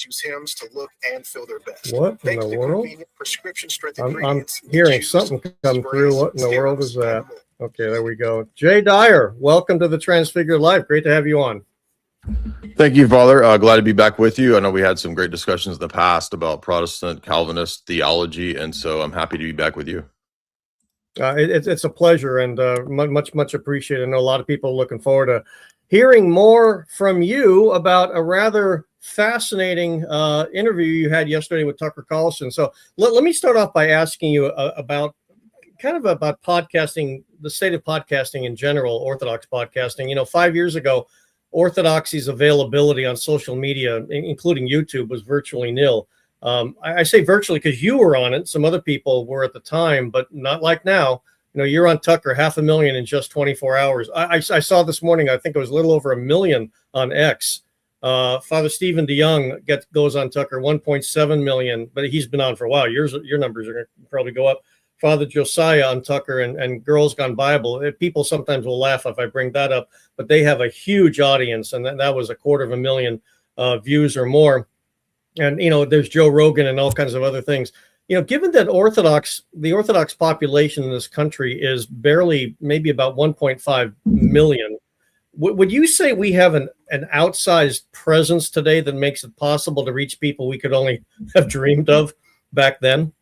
use hymns to look and feel their best. What in the world? I'm hearing something come through. What in the world is that? Okay, there we go. Jay Dyer, welcome to the Transfigured Life. Great to have you on. Thank you, Father. Glad to be back with you. I know we had some great discussions in the past about Protestant Calvinist theology, and so I'm happy to be back with you. It's a pleasure and much appreciated. I know a lot of people are looking forward to hearing more from you about a rather fascinating interview you had yesterday with Tucker Carlson. So let me start off by asking you about podcasting, the state of podcasting in general, Orthodox podcasting. 5 years ago, Orthodoxy's availability on social media, including YouTube, was virtually nil. I say virtually because you were on it. Some other people were at the time, but not like now. You're on Tucker, 500,000 in just 24 hours. I saw this morning, I think it was a little over 1 million on X. Father Stephen DeYoung goes on Tucker, 1.7 million, but he's been on for a while. Your numbers are going to probably go up. Father Josiah on Tucker and Girls Gone Bible. People sometimes will laugh if I bring that up, but they have a huge audience, and that was 250,000 views or more. And, there's Joe Rogan and all kinds of other things. Given that the Orthodox population in this country is barely maybe about 1.5 million, would you say we have an outsized presence today that makes it possible to reach people we could only have dreamed of back then?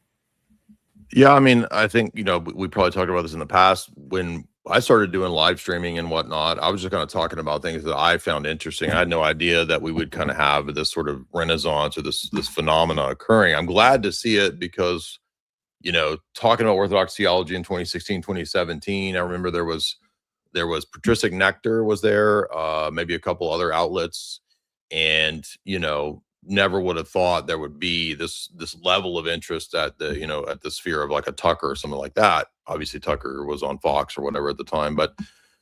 Yeah, I mean, I think, we probably talked about this in the past. When I started doing live streaming and whatnot, I was just kind of talking about things that I found interesting. I had no idea that we would kind of have this sort of renaissance or this phenomena occurring. I'm glad to see it because, talking about Orthodox theology in 2016, 2017, I remember there was Patristic Nectar was there, maybe a couple other outlets, and, never would have thought there would be this level of interest at the sphere of like a Tucker or something like that. Obviously Tucker was on Fox or whatever at the time, but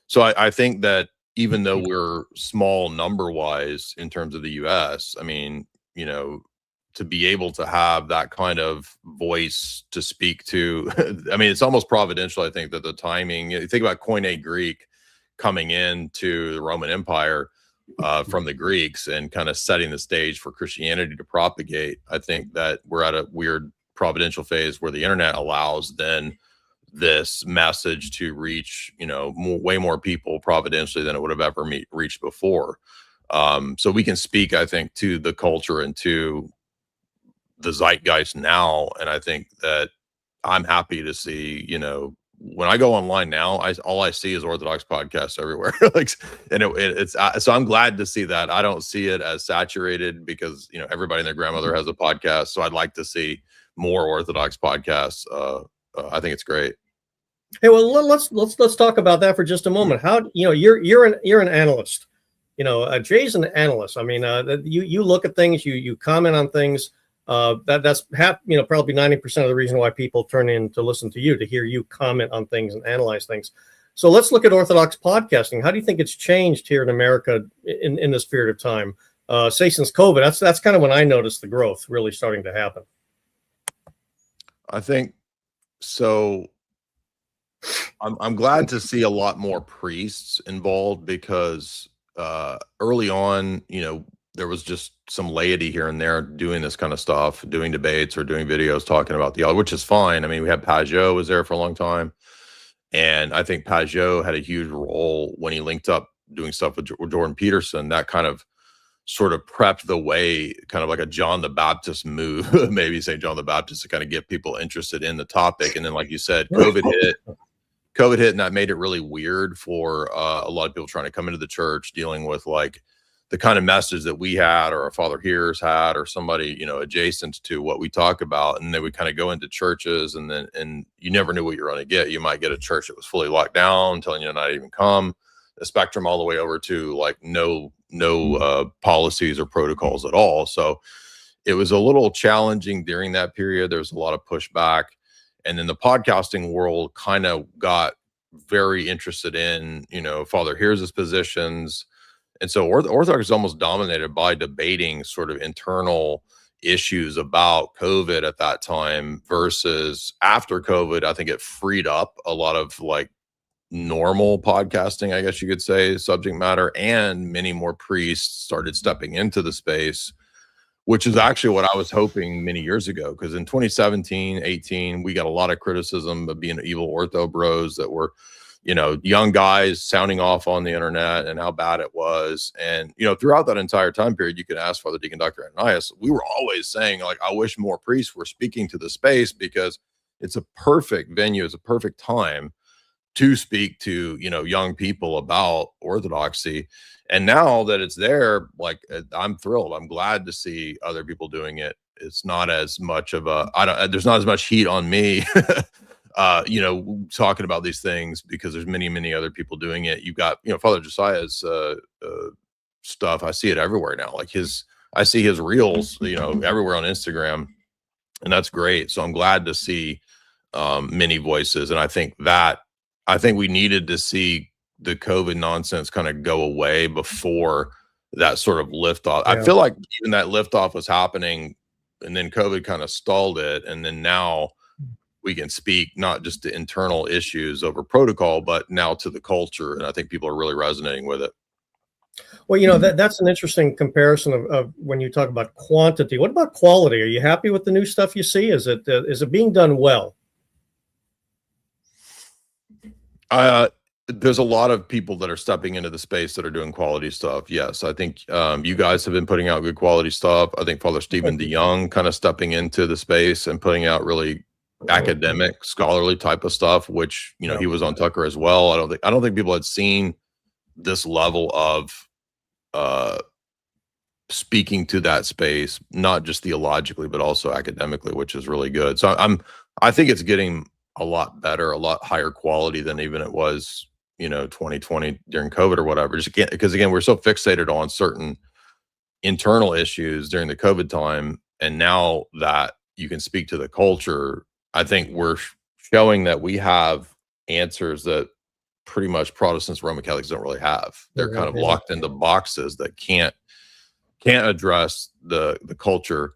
so I think that even though we're small number wise in terms of the US, I mean, to be able to have that kind of voice to speak to, I mean, it's almost providential. I think that the timing, you think about Koine Greek coming into the Roman Empire, from the Greeks and kind of setting the stage for Christianity to propagate. I think that we're at a weird providential phase where the internet allows then this message to reach, way more people providentially than it would have ever reached before. So we can speak, I think, to the culture and to the zeitgeist now. And I think that I'm happy to see, when I go online now, all I see is Orthodox podcasts everywhere. So I'm glad to see that. I don't see it as saturated because everybody and their grandmother has a podcast. So I'd like to see more Orthodox podcasts. I think it's great. Hey, well, let's talk about that for just a moment. How you're an analyst. Jay's an analyst. I mean, you look at things, you comment on things. That's probably 90% of the reason why people turn in to listen to you, to hear you comment on things and analyze things. So let's look at Orthodox podcasting. How do you think it's changed here in America in this period of time? Say since COVID, that's kind of when I noticed the growth really starting to happen. I think so. I'm glad to see a lot more priests involved because early on, there was just some laity here and there doing this kind of stuff, doing debates or doing videos talking about theology, which is fine. I mean, we had Pajot was there for a long time. And I think Pajot had a huge role when he linked up doing stuff with Jordan Peterson. That kind of sort of prepped the way, kind of like a John the Baptist move, maybe St. John the Baptist, to kind of get people interested in the topic. And then, like you said, COVID hit, and that made it really weird for a lot of people trying to come into the church, dealing with like the kind of message that we had or our Father Hearers had or somebody, adjacent to what we talk about. And then we kind of go into churches and you never knew what you were going to get. You might get a church that was fully locked down, telling you to not even come, the spectrum all the way over to like no policies or protocols at all. So it was a little challenging during that period. There was a lot of pushback. And then the podcasting world kind of got very interested in, Father Hears' positions. And so Orthodox is almost dominated by debating sort of internal issues about COVID at that time versus after COVID. I think it freed up a lot of like normal podcasting, I guess you could say, subject matter, and many more priests started stepping into the space which is actually what I was hoping many years ago. Because in 2017, 18, we got a lot of criticism of being evil ortho bros that were, young guys sounding off on the internet and how bad it was. And, throughout that entire time period, you could ask Father Deacon Dr. Ananias, we were always saying, like, I wish more priests were speaking to the space, because it's a perfect venue, it's a perfect time to speak to, young people about orthodoxy. And now that it's there, like, I'm thrilled. I'm glad to see other people doing it. It's not as much of there's not as much heat on me, talking about these things, because there's many, many other people doing it. You've got, Father Josiah's stuff. I see it everywhere now. Like I see his reels, everywhere on Instagram, and that's great. So I'm glad to see many voices. And I think we needed to see the COVID nonsense kind of go away before that sort of liftoff. Yeah. I feel like even that liftoff was happening, and then COVID kind of stalled it. And then now we can speak not just to internal issues over protocol, but now to the culture. And I think people are really resonating with it. Well, that's an interesting comparison of when you talk about quantity. What about quality? Are you happy with the new stuff you see? Is it being done well? There's a lot of people that are stepping into the space that are doing quality stuff. Yes, I think you guys have been putting out good quality stuff. I think Father Stephen DeYoung kind of stepping into the space and putting out really academic, scholarly type of stuff, which, he was on Tucker as well. I don't think people had seen this level of speaking to that space, not just theologically, but also academically, which is really good. So I think it's getting a lot better, a lot higher quality than even it was, 2020 during COVID or whatever. Just because again, we're so fixated on certain internal issues during the COVID time. And now that you can speak to the culture, I think we're showing that we have answers that pretty much Protestants, Roman Catholics don't really have. They're kind of locked into boxes that can't address the culture.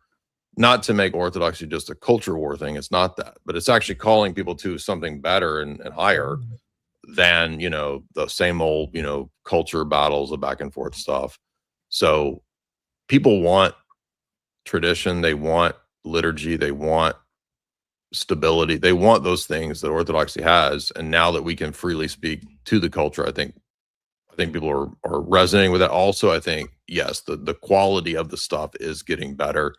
Not to make Orthodoxy just a culture war thing. It's not that, but it's actually calling people to something better and higher than, the same old, culture battles of back and forth stuff. So people want tradition. They want liturgy. They want stability. They want those things that Orthodoxy has. And now that we can freely speak to the culture, I think people are resonating with that. Also, I think, yes, the quality of the stuff is getting better.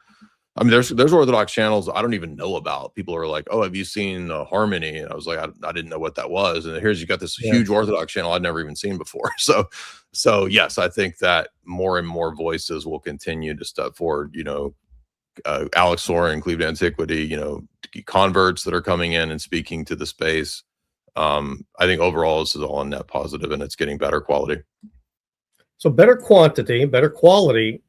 I mean, there's Orthodox channels I don't even know about. People are like, "Oh, have you seen Harmony?" And I was like, I didn't know what that was. And here's you got this huge Orthodox channel I'd never even seen before. So yes, I think that more and more voices will continue to step forward. Alex Soren, Cleveland Antiquity, converts that are coming in and speaking to the space. I think overall this is all a net positive, and it's getting better quality. So better quantity, better quality.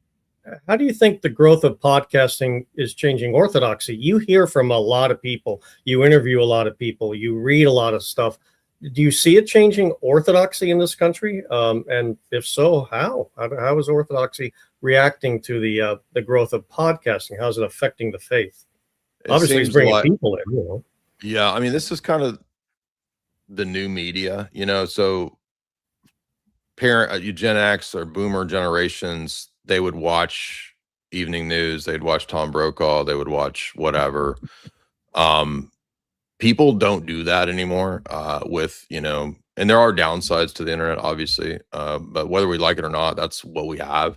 How do you think the growth of podcasting is changing Orthodoxy? You hear from a lot of people, you interview a lot of people, you read a lot of stuff. Do you see it changing Orthodoxy in this country? And if so, how? How is Orthodoxy reacting to the growth of podcasting? How is it affecting the faith? Obviously, it's bringing people in. Yeah, I mean, this is kind of the new media, so Gen X or boomer generations, they would watch evening news, they'd watch Tom Brokaw, they would watch whatever. People don't do that anymore and there are downsides to the internet, obviously, but whether we like it or not, that's what we have.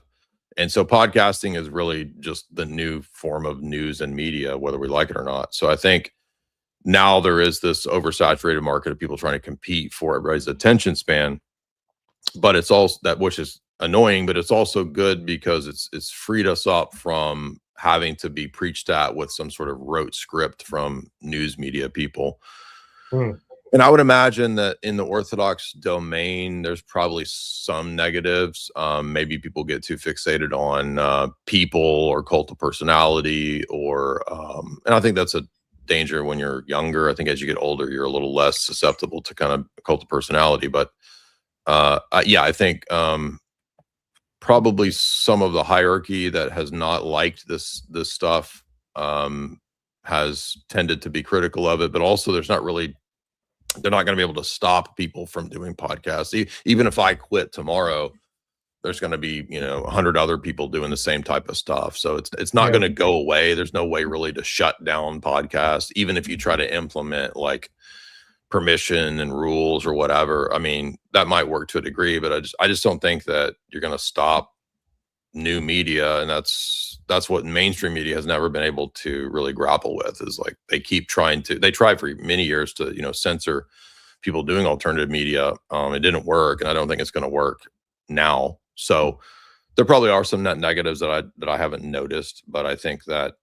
And so podcasting is really just the new form of news and media, whether we like it or not. So I think now there is this oversaturated market of people trying to compete for everybody's attention span, but it's also that, which is annoying, but it's also good because it's freed us up from having to be preached at with some sort of rote script from news media people. And I would imagine that in the Orthodox domain, there's probably some negatives. Maybe people get too fixated on people or cult of personality, and I think that's a danger when you're younger. I think as you get older, you're a little less susceptible to kind of cult of personality. But I think probably some of the hierarchy that has not liked this stuff has tended to be critical of it, but also they're not going to be able to stop people from doing podcasts. Even if I quit tomorrow, there's going to be, 100 other people doing the same type of stuff. So it's not Yeah. going to go away. There's no way really to shut down podcasts, even if you try to implement like permission and rules or whatever. I mean, that might work to a degree, but I just don't think that you're going to stop new media. And that's what mainstream media has never been able to really grapple with, is like they tried for many years to, censor people doing alternative media. It didn't work, and I don't think it's going to work now. So there probably are some net negatives that I haven't noticed, but I think that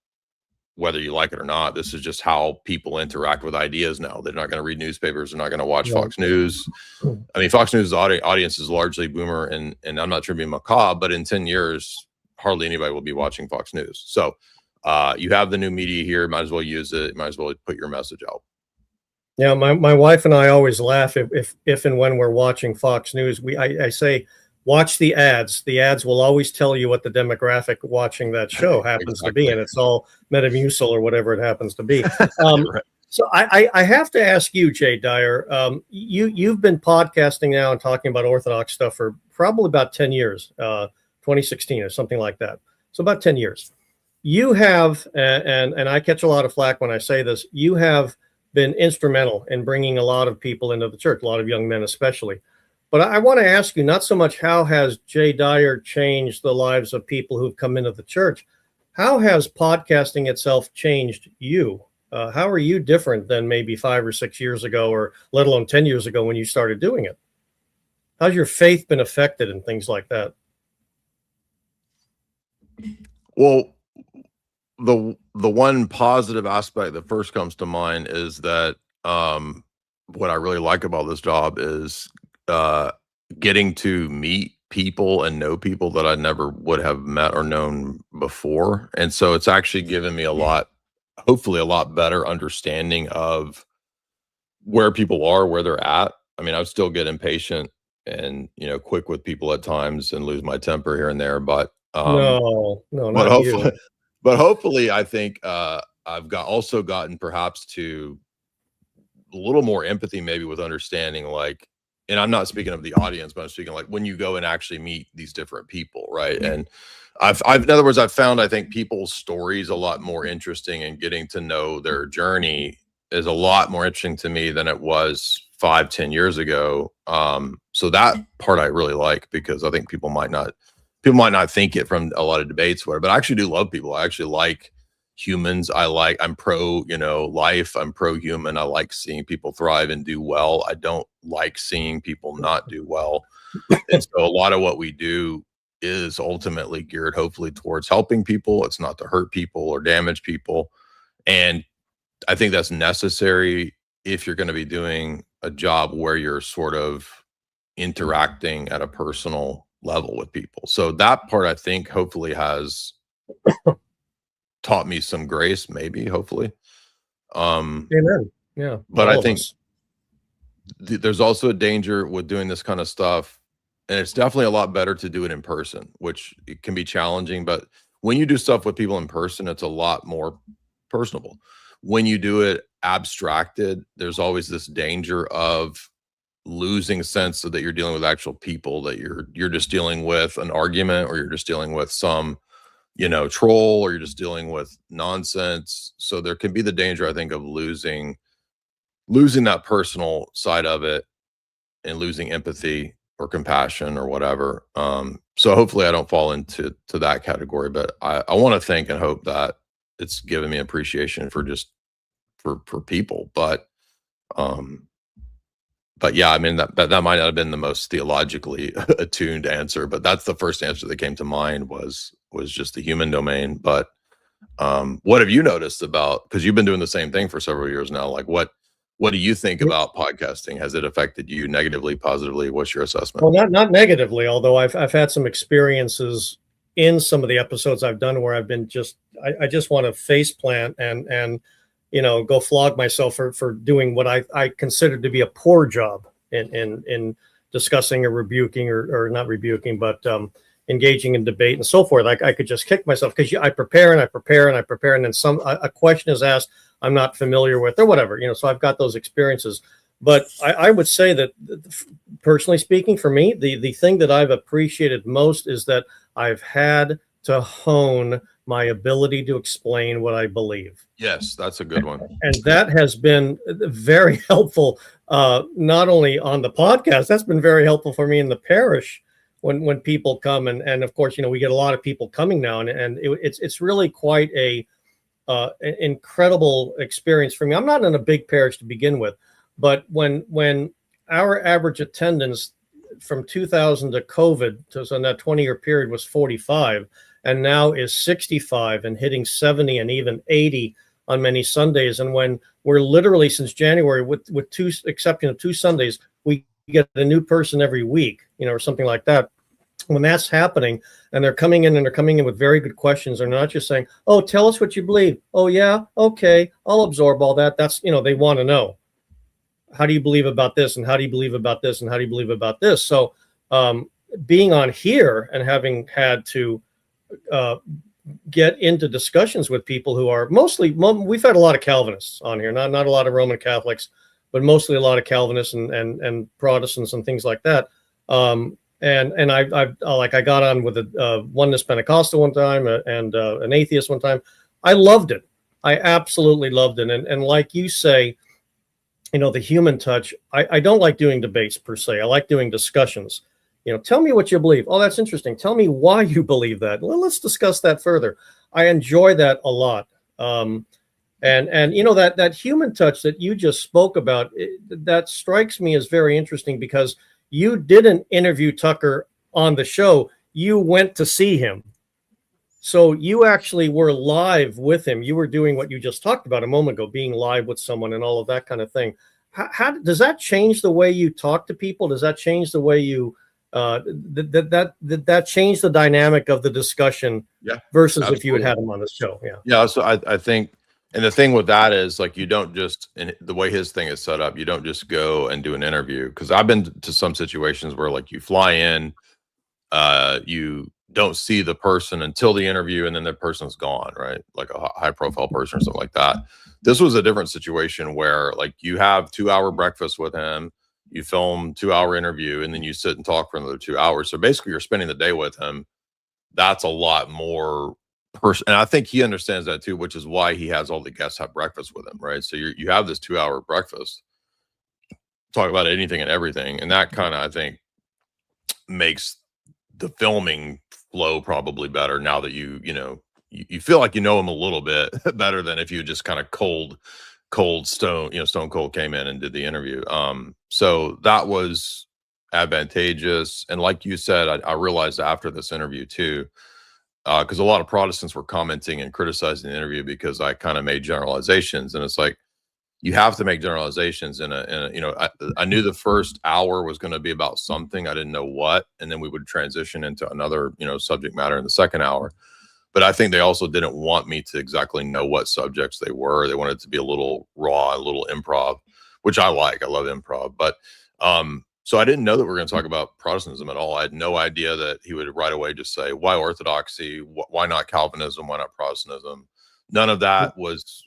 whether you like it or not, this is just how people interact with ideas now. They're not going to read newspapers. They're not going to watch Fox News. I mean, Fox News' audience is largely boomer, and I'm not trying to be macabre, but in 10 years, hardly anybody will be watching Fox News. So you have the new media here. Might as well use it. Might as well put your message out. Yeah, my wife and I always laugh if and when we're watching Fox News. I say, watch the ads. The ads will always tell you what the demographic watching that show happens to be, and it's all Metamucil or whatever it happens to be. Right. So I have to ask you, Jay Dyer, you've been podcasting now and talking about Orthodox stuff for probably about 10 years, 2016 or something like that. So about 10 years. You have, and I catch a lot of flack when I say this, you have been instrumental in bringing a lot of people into the church, a lot of young men especially. But I want to ask you, not so much how has Jay Dyer changed the lives of people who've come into the church, how has podcasting itself changed you? How are you different than maybe 5 or 6 years ago, or let alone 10 years ago when you started doing it? How's your faith been affected and things like that? Well, the one positive aspect that first comes to mind is that what I really like about this job is getting to meet people and know people that I never would have met or known before. And so it's actually given me hopefully a lot better understanding of where people are, where they're at. I mean, I would still get impatient and, quick with people at times and lose my temper here and there, but No, but not hopefully, you. but hopefully I think I've also gotten perhaps to a little more empathy, maybe with understanding, like, and I'm not speaking of the audience, but I'm speaking like when you go and actually meet these different people, right? And I've in other words, I've found, I think, people's stories a lot more interesting, and getting to know their journey is a lot more interesting to me than it was 5-10 years ago. So that part I really like, because I think people might not think it from a lot of debates, but I actually do love people. I actually like humans. I'm pro, life. I'm pro human. I like seeing people thrive and do well. I don't like seeing people not do well. And so a lot of what we do is ultimately geared hopefully towards helping people. It's not to hurt people or damage people. And I think that's necessary if you're going to be doing a job where you're sort of interacting at a personal level with people. So that part, I think, hopefully has taught me some grace, maybe, hopefully. Amen. Yeah. But I think there's also a danger with doing this kind of stuff, and it's definitely a lot better to do it in person, which it can be challenging. But when you do stuff with people in person, it's a lot more personable. When you do it abstracted, there's always this danger of losing sense that you're dealing with actual people, that you're just dealing with an argument, or you're just dealing with some troll, or you're just dealing with nonsense. So there can be the danger, I think, of losing that personal side of it, and losing empathy or compassion or whatever. So hopefully I don't fall into that category, but I want to think and hope that it's given me appreciation for people. But yeah, I mean, that might not have been the most theologically attuned answer, but that's the first answer that came to mind, was just the human domain. But what have you noticed about, because you've been doing the same thing for several years now, like what do you think about podcasting? Has it affected you negatively, positively? What's your assessment? Well, not negatively, although I've had some experiences in some of the episodes I've done where I've been I just want to face plant and go flog myself for doing what I consider to be a poor job in discussing or rebuking or not rebuking, but engaging in debate and so forth. I could just kick myself, because I prepare and I prepare and I prepare, and then a question is asked I'm not familiar with, or whatever, so I've got those experiences. But I would say that, personally speaking, for me, the thing that I've appreciated most is that I've had to hone my ability to explain what I believe. Yes, that's a good one. And that has been very helpful, not only on the podcast, that's been very helpful for me in the parish when people come. And of course, we get a lot of people coming now, and it's really quite an incredible experience for me. I'm not in a big parish to begin with, but when our average attendance from 2000 to COVID, so in that 20-year period, was 45, and now is 65 and hitting 70 and even 80 on many Sundays. And when we're literally, since January, with two exception of 2 Sundays, we get a new person every week, or something like that. When that's happening, and they're coming in with very good questions, they're not just saying, "Oh, tell us what you believe." "Oh yeah, okay, I'll absorb all that." That's, they want to know, how do you believe about this, and how do you believe about this, and how do you believe about this? So being on here and having had to get into discussions with people who are mostly, we've had a lot of Calvinists on here, not a lot of Roman Catholics, but mostly a lot of Calvinists and Protestants and things like that. And I got on with a oneness Pentecostal one time, and an atheist one time. I loved it. I absolutely loved it. And like you say, the human touch, I don't like doing debates per se. I like doing discussions. Tell me what you believe. Oh, that's interesting. Tell me why you believe that. Well, let's discuss that further. I enjoy that a lot. And that human touch that you just spoke about, that strikes me as very interesting, because you didn't interview Tucker on the show. You went to see him. So you actually were live with him. You were doing what you just talked about a moment ago, being live with someone and all of that kind of thing. How does that change the way you talk to people? Does that change the way you that change the dynamic of the discussion? Yeah, versus absolutely. If you had him on the show? Yeah. So I think, and the thing with that is, like, you don't just, and the way his thing is set up, you don't just go and do an interview. Because I've been to some situations where, like, you fly in, you don't see the person until the interview, and then the person's gone, right? Like a high profile person or something like that. This was a different situation where, like, you have 2-hour breakfast with him, you film 2-hour interview, and then you sit and talk for another 2 hours. So basically you're spending the day with him. That's a lot more person. And I think he understands that too, which is why he has all the guests have breakfast with him, right? So you have this 2-hour breakfast, talk about anything and everything. And that kind of, I think, makes the filming flow probably better now that you feel like him a little bit better than if you just kind of cold Stone Cold came in and did the interview. So that was advantageous. And like you said, I realized after this interview too, because a lot of Protestants were commenting and criticizing the interview because I kind of made generalizations, and it's like, you have to make generalizations I knew the first hour was going to be about something. I didn't know what, and then we would transition into another, subject matter in the second hour. But I think they also didn't want me to exactly know what subjects they were. They wanted it to be a little raw, a little improv, which I like. I love improv. But so I didn't know that we were going to talk about Protestantism at all. I had no idea that he would right away just say, why Orthodoxy? Why not Calvinism? Why not Protestantism? None of that was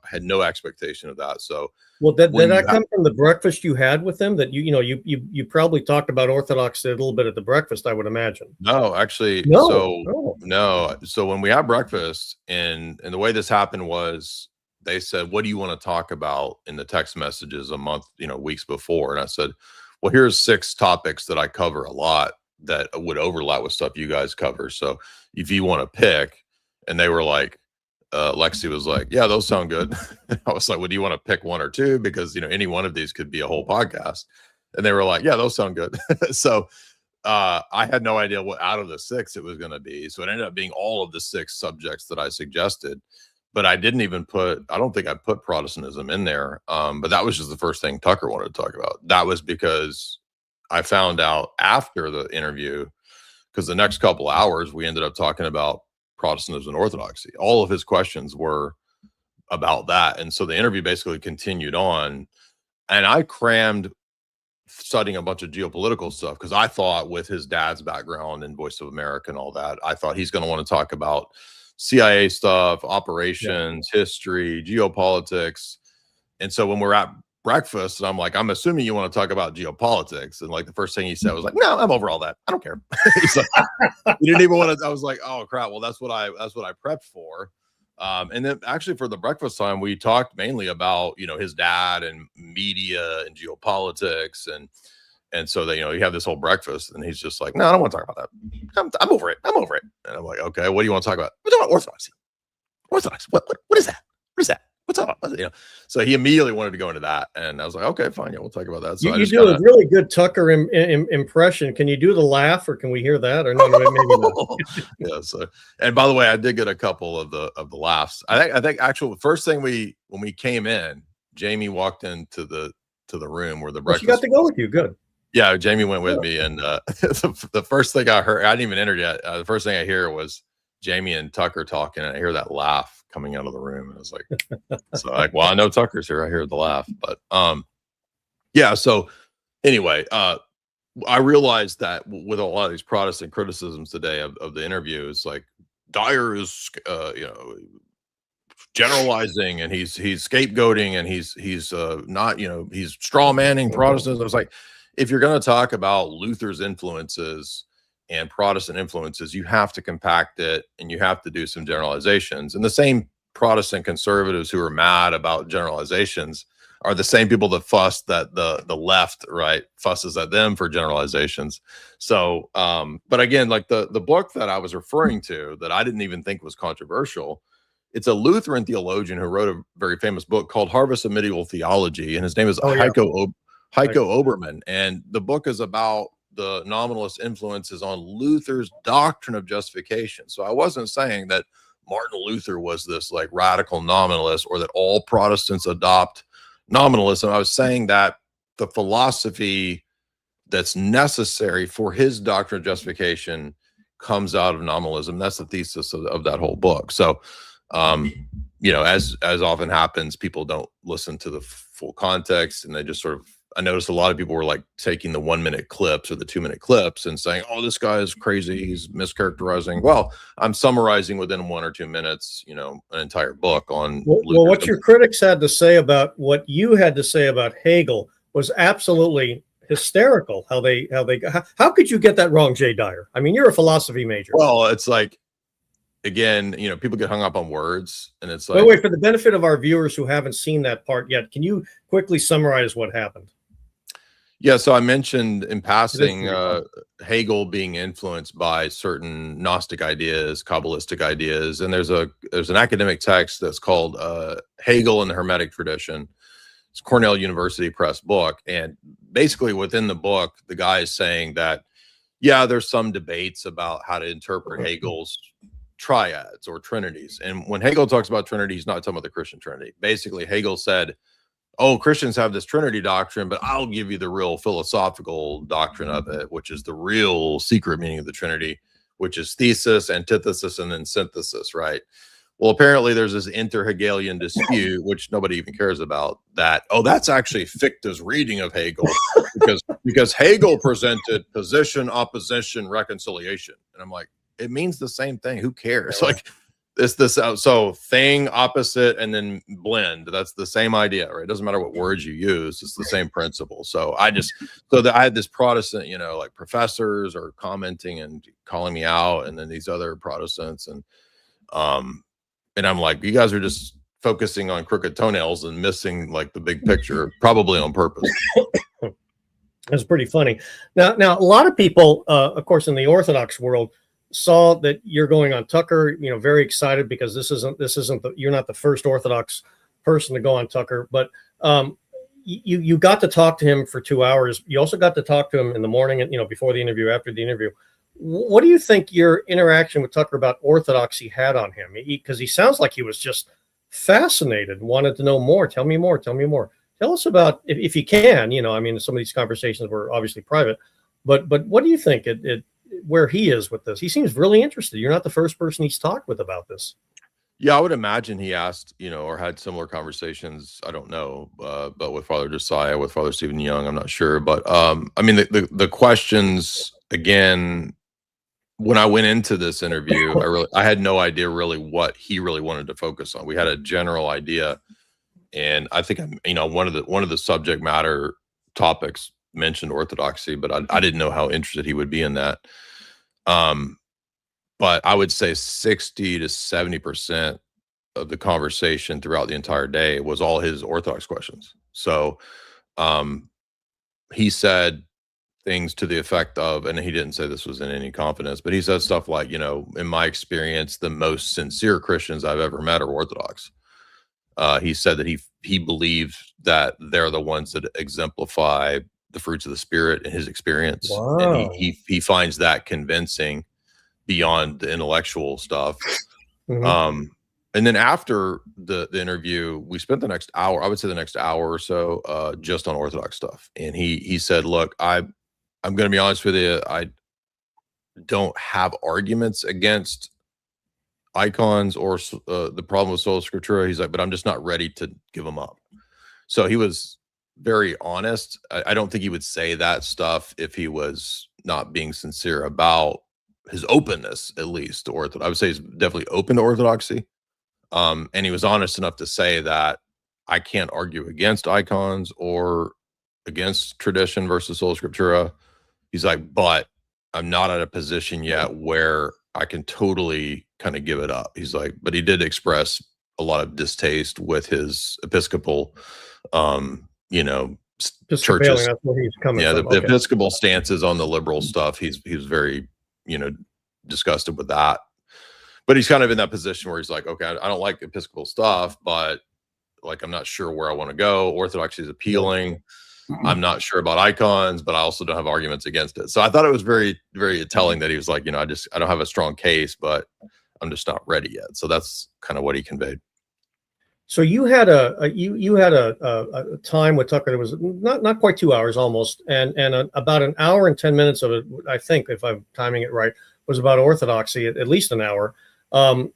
I had no expectation of that. So, well, did that come from the breakfast you had with him? That you probably talked about Orthodoxy a little bit at the breakfast, I would imagine. No, actually, no. So when we had breakfast, and the way this happened was, they said, "What do you want to talk about?" in the text messages a month, weeks before, and I said, "Well, here's 6 topics that I cover a lot that would overlap with stuff you guys cover. So if you want to pick," and they were like, Lexi was like, "Yeah, those sound good." I was like, "Well, do you want to pick 1 or 2? Because, any one of these could be a whole podcast." And they were like, "Yeah, those sound good." So I had no idea what out of the 6 it was going to be. So it ended up being all of the 6 subjects that I suggested. But I didn't even I don't think I put Protestantism in there. But that was just the first thing Tucker wanted to talk about. That was because I found out after the interview, because the next couple hours we ended up talking about Protestantism and Orthodoxy. All of his questions were about that. And so the interview basically continued on, and I crammed studying a bunch of geopolitical stuff, because I thought, with his dad's background in Voice of America and all that, I thought he's going to want to talk about CIA stuff, operations, history, geopolitics. And so when we're at breakfast, and I'm like, I'm assuming you want to talk about geopolitics. And like the first thing he said was like, no, I'm over all that. I don't care. He's like, he didn't even want to. I was like, oh crap. Well, that's what I prepped for. And then actually for the breakfast time, we talked mainly about, you know, his dad and media and geopolitics. And so that, you know, you have this whole breakfast and he's just like, no, I don't want to talk about that. I'm over it. I'm over it. And I'm like, okay, what do you want to talk about? We're talking about orthodoxy. Orthodox. What is that? What is that? What's up? You know, so he immediately wanted to go into that, and I was like, okay, fine, yeah, we'll talk about that. So you do a really good Tucker impression. Can you do the laugh, or can we hear that? Or no, maybe not. Yeah. So, and by the way, I did get a couple of the laughs. I think actually the first thing when we came in, Jamie walked into the room where the breakfast. She got to go with you. Good. Yeah, Jamie went with me, and the first thing I heard, I didn't even enter yet. The first thing I hear was Jamie and Tucker talking, and I hear that laugh coming out of the room, and I was like, so like, well, I know Tucker's here. I hear the laugh, but yeah. So anyway, I realized that with a lot of these Protestant criticisms today of the interviews, like Dyer is, you know, generalizing, and he's scapegoating, and he's not, you know, he's straw manning Protestants. I was like, if you're going to talk about Luther's influences and Protestant influences, you have to compact it, and you have to do some generalizations. And the same Protestant conservatives who are mad about generalizations are the same people that fuss that the left, right, fusses at them for generalizations. So, but again, like the book that I was referring to that I didn't even think was controversial, it's a Lutheran theologian who wrote a very famous book called Harvest of Medieval Theology, and his name is Heiko Oberman. And the book is about the nominalist influences on Luther's doctrine of justification. So I wasn't saying that Martin Luther was this like radical nominalist, or that all Protestants adopt nominalism. I was saying that the philosophy that's necessary for his doctrine of justification comes out of nominalism. That's the thesis of that whole book. So, you know, as often happens, people don't listen to the full context, and they just sort of, I noticed a lot of people were like taking the 1 minute clips or the 2 minute clips and saying, oh, this guy is crazy, he's mischaracterizing. Well, I'm summarizing within 1 or 2 minutes, you know, an entire book on. Well, what your critics had to say about what you had to say about Hegel was absolutely hysterical. How could you get that wrong, Jay Dyer? I mean, you're a philosophy major. Well, it's like, again, you know, people get hung up on words, and it's like, wait, for the benefit of our viewers who haven't seen that part yet, can you quickly summarize what happened? Yeah, so I mentioned in passing Hegel being influenced by certain Gnostic ideas, Kabbalistic ideas, and there's an academic text that's called Hegel and the Hermetic Tradition. It's a Cornell University Press book, and basically within the book, the guy is saying that, yeah, there's some debates about how to interpret Hegel's triads or trinities, and when Hegel talks about Trinity, he's not talking about the Christian Trinity. Basically, Hegel said, oh, Christians have this Trinity doctrine, but I'll give you the real philosophical doctrine of it, which is the real secret meaning of the Trinity, which is thesis, antithesis, and then synthesis, right? Well, apparently there's this inter-Hegelian dispute, which nobody even cares about, that, oh, that's actually Fichte's reading of Hegel, because Hegel presented position, opposition, reconciliation. And I'm like, it means the same thing. Who cares? Like, so thing, opposite, and then blend. That's the same idea, right? It doesn't matter what words you use. It's the same principle. So I had this Protestant, you know, like professors are commenting and calling me out, and then these other Protestants, and I'm like, you guys are just focusing on crooked toenails and missing like the big picture, probably on purpose. That's pretty funny. Now, a lot of people, of course, in the Orthodox world, saw that you're going on Tucker, you know, very excited, because you're not the first Orthodox person to go on Tucker, but you got to talk to him for 2 hours. You also got to talk to him in the morning, and, you know, before the interview, after the interview. What do you think your interaction with Tucker about Orthodoxy had on him? Because he sounds like he was just fascinated, wanted to know more. Tell me more. Tell us about, if you can, you know, I mean, some of these conversations were obviously private, but what do you think where he is with this? He seems really interested. You're not the first person he's talked with about this. Yeah, I would imagine he asked, you know, or had similar conversations. I don't know, but with Father Josiah, with Father Stephen Young, I'm not sure. But I mean, the questions, again, when I went into this interview, I had no idea really what he really wanted to focus on. We had a general idea, And I think, one of the subject matter topics mentioned orthodoxy, but I didn't know how interested he would be in that. But I would say 60 to 70% of the conversation throughout the entire day was all his Orthodox questions. So he said things to the effect of, and he didn't say this was in any confidence, but he said stuff like, in my experience, the most sincere Christians I've ever met are Orthodox. He said that he believes that they're the ones that exemplify the fruits of the Spirit in his experience. Wow. And he finds that convincing beyond the intellectual stuff. Mhm. And then after the interview, we spent the next hour, I would say the next hour or so, just on Orthodox stuff. And he said, look, I'm going to be honest with you. I don't have arguments against icons or the problem with sola scriptura. He's like, but I'm just not ready to give them up. So he was very honest. I don't think he would say that stuff if he was not being sincere about his openness, at least, to Orthodox. I would say he's definitely open to Orthodoxy. And he was honest enough to say that I can't argue against icons or against tradition versus sola scriptura. He's like, but I'm not at a position yet where I can totally kind of give it up. He's like, but he did express a lot of distaste with his Episcopal, Episcopalian, churches. that's where he's coming Yeah, from. the Okay. Episcopal stances on the liberal stuff. He was very, disgusted with that. But he's kind of in that position where he's like, okay, I don't like Episcopal stuff, but like, I'm not sure where I want to go. Orthodoxy is appealing. I'm not sure about icons, but I also don't have arguments against it. So I thought it was very, very telling that he was like, I don't have a strong case, but I'm just not ready yet. So that's kind of what he conveyed. So you had a time with Tucker that was not quite 2 hours almost, and about an hour and 10 minutes of it, I think, if I'm timing it right, was about Orthodoxy, at least an hour. Are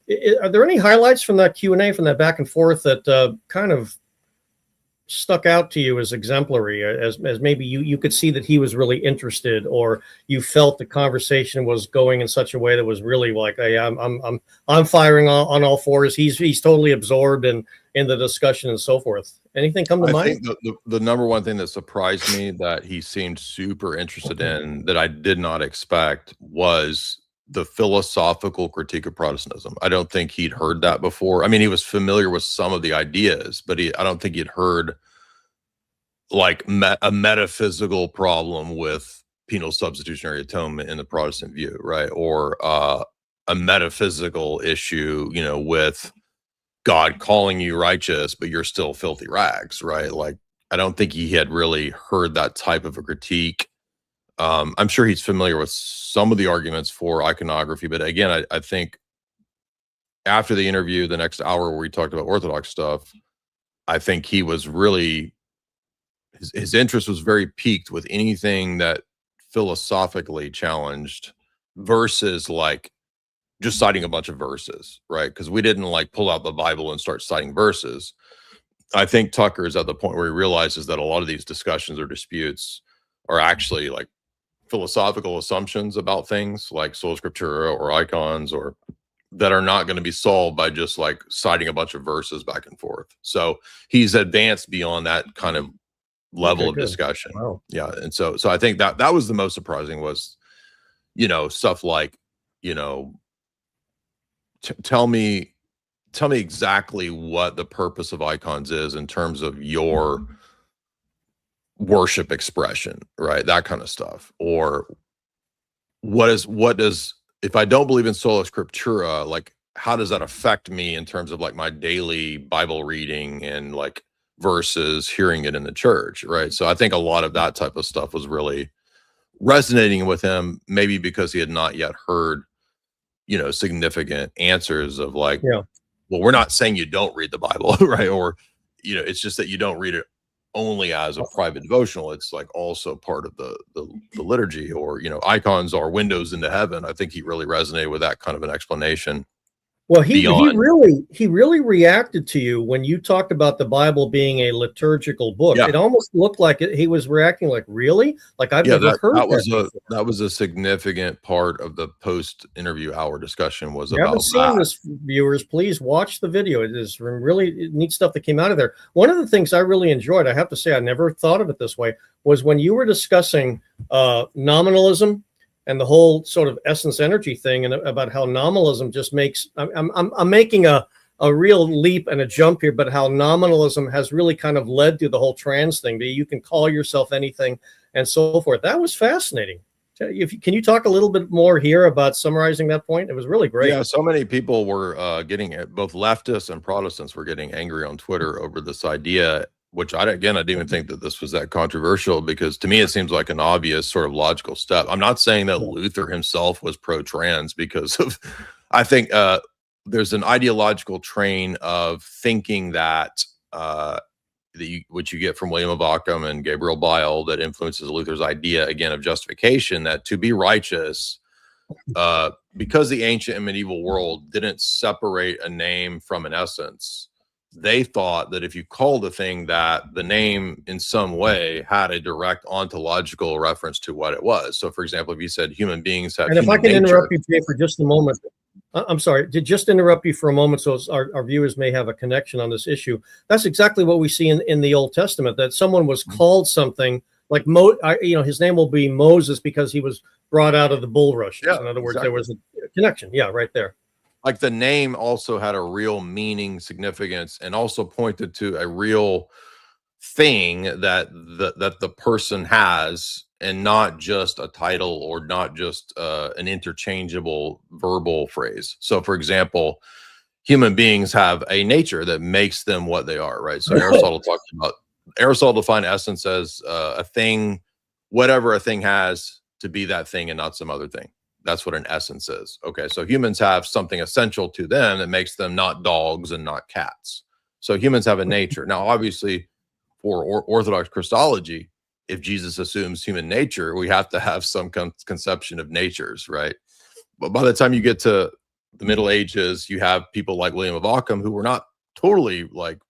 there any highlights from that Q&A, from that back and forth, that kind of stuck out to you as exemplary, as maybe you could see that he was really interested, or you felt the conversation was going in such a way that was really like, hey, I'm firing on all fours. He's totally absorbed in the discussion and so forth. Anything come to mind? I think the number one thing that surprised me that he seemed super interested in, that I did not expect, was the philosophical critique of Protestantism. I don't think he'd heard that before. I mean, he was familiar with some of the ideas, but I don't think he'd heard like a metaphysical problem with penal substitutionary atonement in the Protestant view, right? Or a metaphysical issue, with God calling you righteous, but you're still filthy rags, right? Like, I don't think he had really heard that type of a critique. I'm sure he's familiar with some of the arguments for iconography, but again, I think after the interview, the next hour where we talked about Orthodox stuff, I think he was really, his interest was very piqued with anything that philosophically challenged, versus like just citing a bunch of verses, right? Because we didn't like pull out the Bible and start citing verses. I think Tucker is at the point where he realizes that a lot of these discussions or disputes are actually like philosophical assumptions about things like sola scriptura or icons, or that are not going to be solved by just like citing a bunch of verses back and forth. So he's advanced beyond that kind of level of discussion. Wow. Yeah. And so I think that was the most surprising, was, stuff like, tell me exactly what the purpose of icons is in terms of your worship expression, right? That kind of stuff. Or what does, if I don't believe in sola scriptura, like, how does that affect me in terms of like my daily Bible reading and like versus hearing it in the church, right? So I think a lot of that type of stuff was really resonating with him, maybe because he had not yet heard, significant answers of like, Yeah. Well, we're not saying you don't read the Bible, right? Or, it's just that you don't read it only as a private devotional. It's like also part of the liturgy, or, icons are windows into heaven. I think he really resonated with that kind of an explanation. Well, he beyond. really reacted to you when you talked about the Bible being a liturgical book. Yeah. It almost looked like he was reacting like, really? Like, I've never heard that was a significant part of the post-interview hour discussion was you haven't about seen that. this, viewers, please watch the video. It is really neat stuff that came out of there. One of the things I really enjoyed, I have to say, I never thought of it this way, was when you were discussing nominalism and the whole sort of essence energy thing, and about how nominalism just makes, I'm making a real leap and a jump here, but how nominalism has really kind of led to the whole trans thing, that you can call yourself anything and so forth. That was fascinating. Can you talk a little bit more here about summarizing that point? It was really great. Yeah, so many people were getting it, both leftists and Protestants were getting angry on Twitter over this idea, which I didn't even think that this was that controversial, because to me it seems like an obvious sort of logical step. I'm not saying that Luther himself was pro-trans, because of, I think there's an ideological train of thinking that which you get from William of Ockham and Gabriel Bile, that influences Luther's idea again of justification, that to be righteous, because the ancient and medieval world didn't separate a name from an essence, they thought that if you called a thing that, the name in some way had a direct ontological reference to what it was. So for example, if you said human beings have, and if I can interrupt you, Jay, for just a moment, I'm sorry to just interrupt you for a moment, so our viewers may have a connection on this issue. That's exactly what we see in the Old Testament, that someone was called something like his name will be Moses because he was brought out of the bulrushes. Yeah, in other words, exactly. there was a connection. Yeah, right there. Like the name also had a real meaning, significance, and also pointed to a real thing that the person has, and not just a title or not just an interchangeable verbal phrase. So for example, human beings have a nature that makes them what they are, right? So Aristotle defined essence as a thing, whatever a thing has to be that thing and not some other thing. That's what an essence is. Okay, so humans have something essential to them that makes them not dogs and not cats. So humans have a nature. Now, obviously, for Orthodox Christology, if Jesus assumes human nature, we have to have some conception of natures, right? But by the time you get to the Middle Ages, you have people like William of Ockham, who were not totally like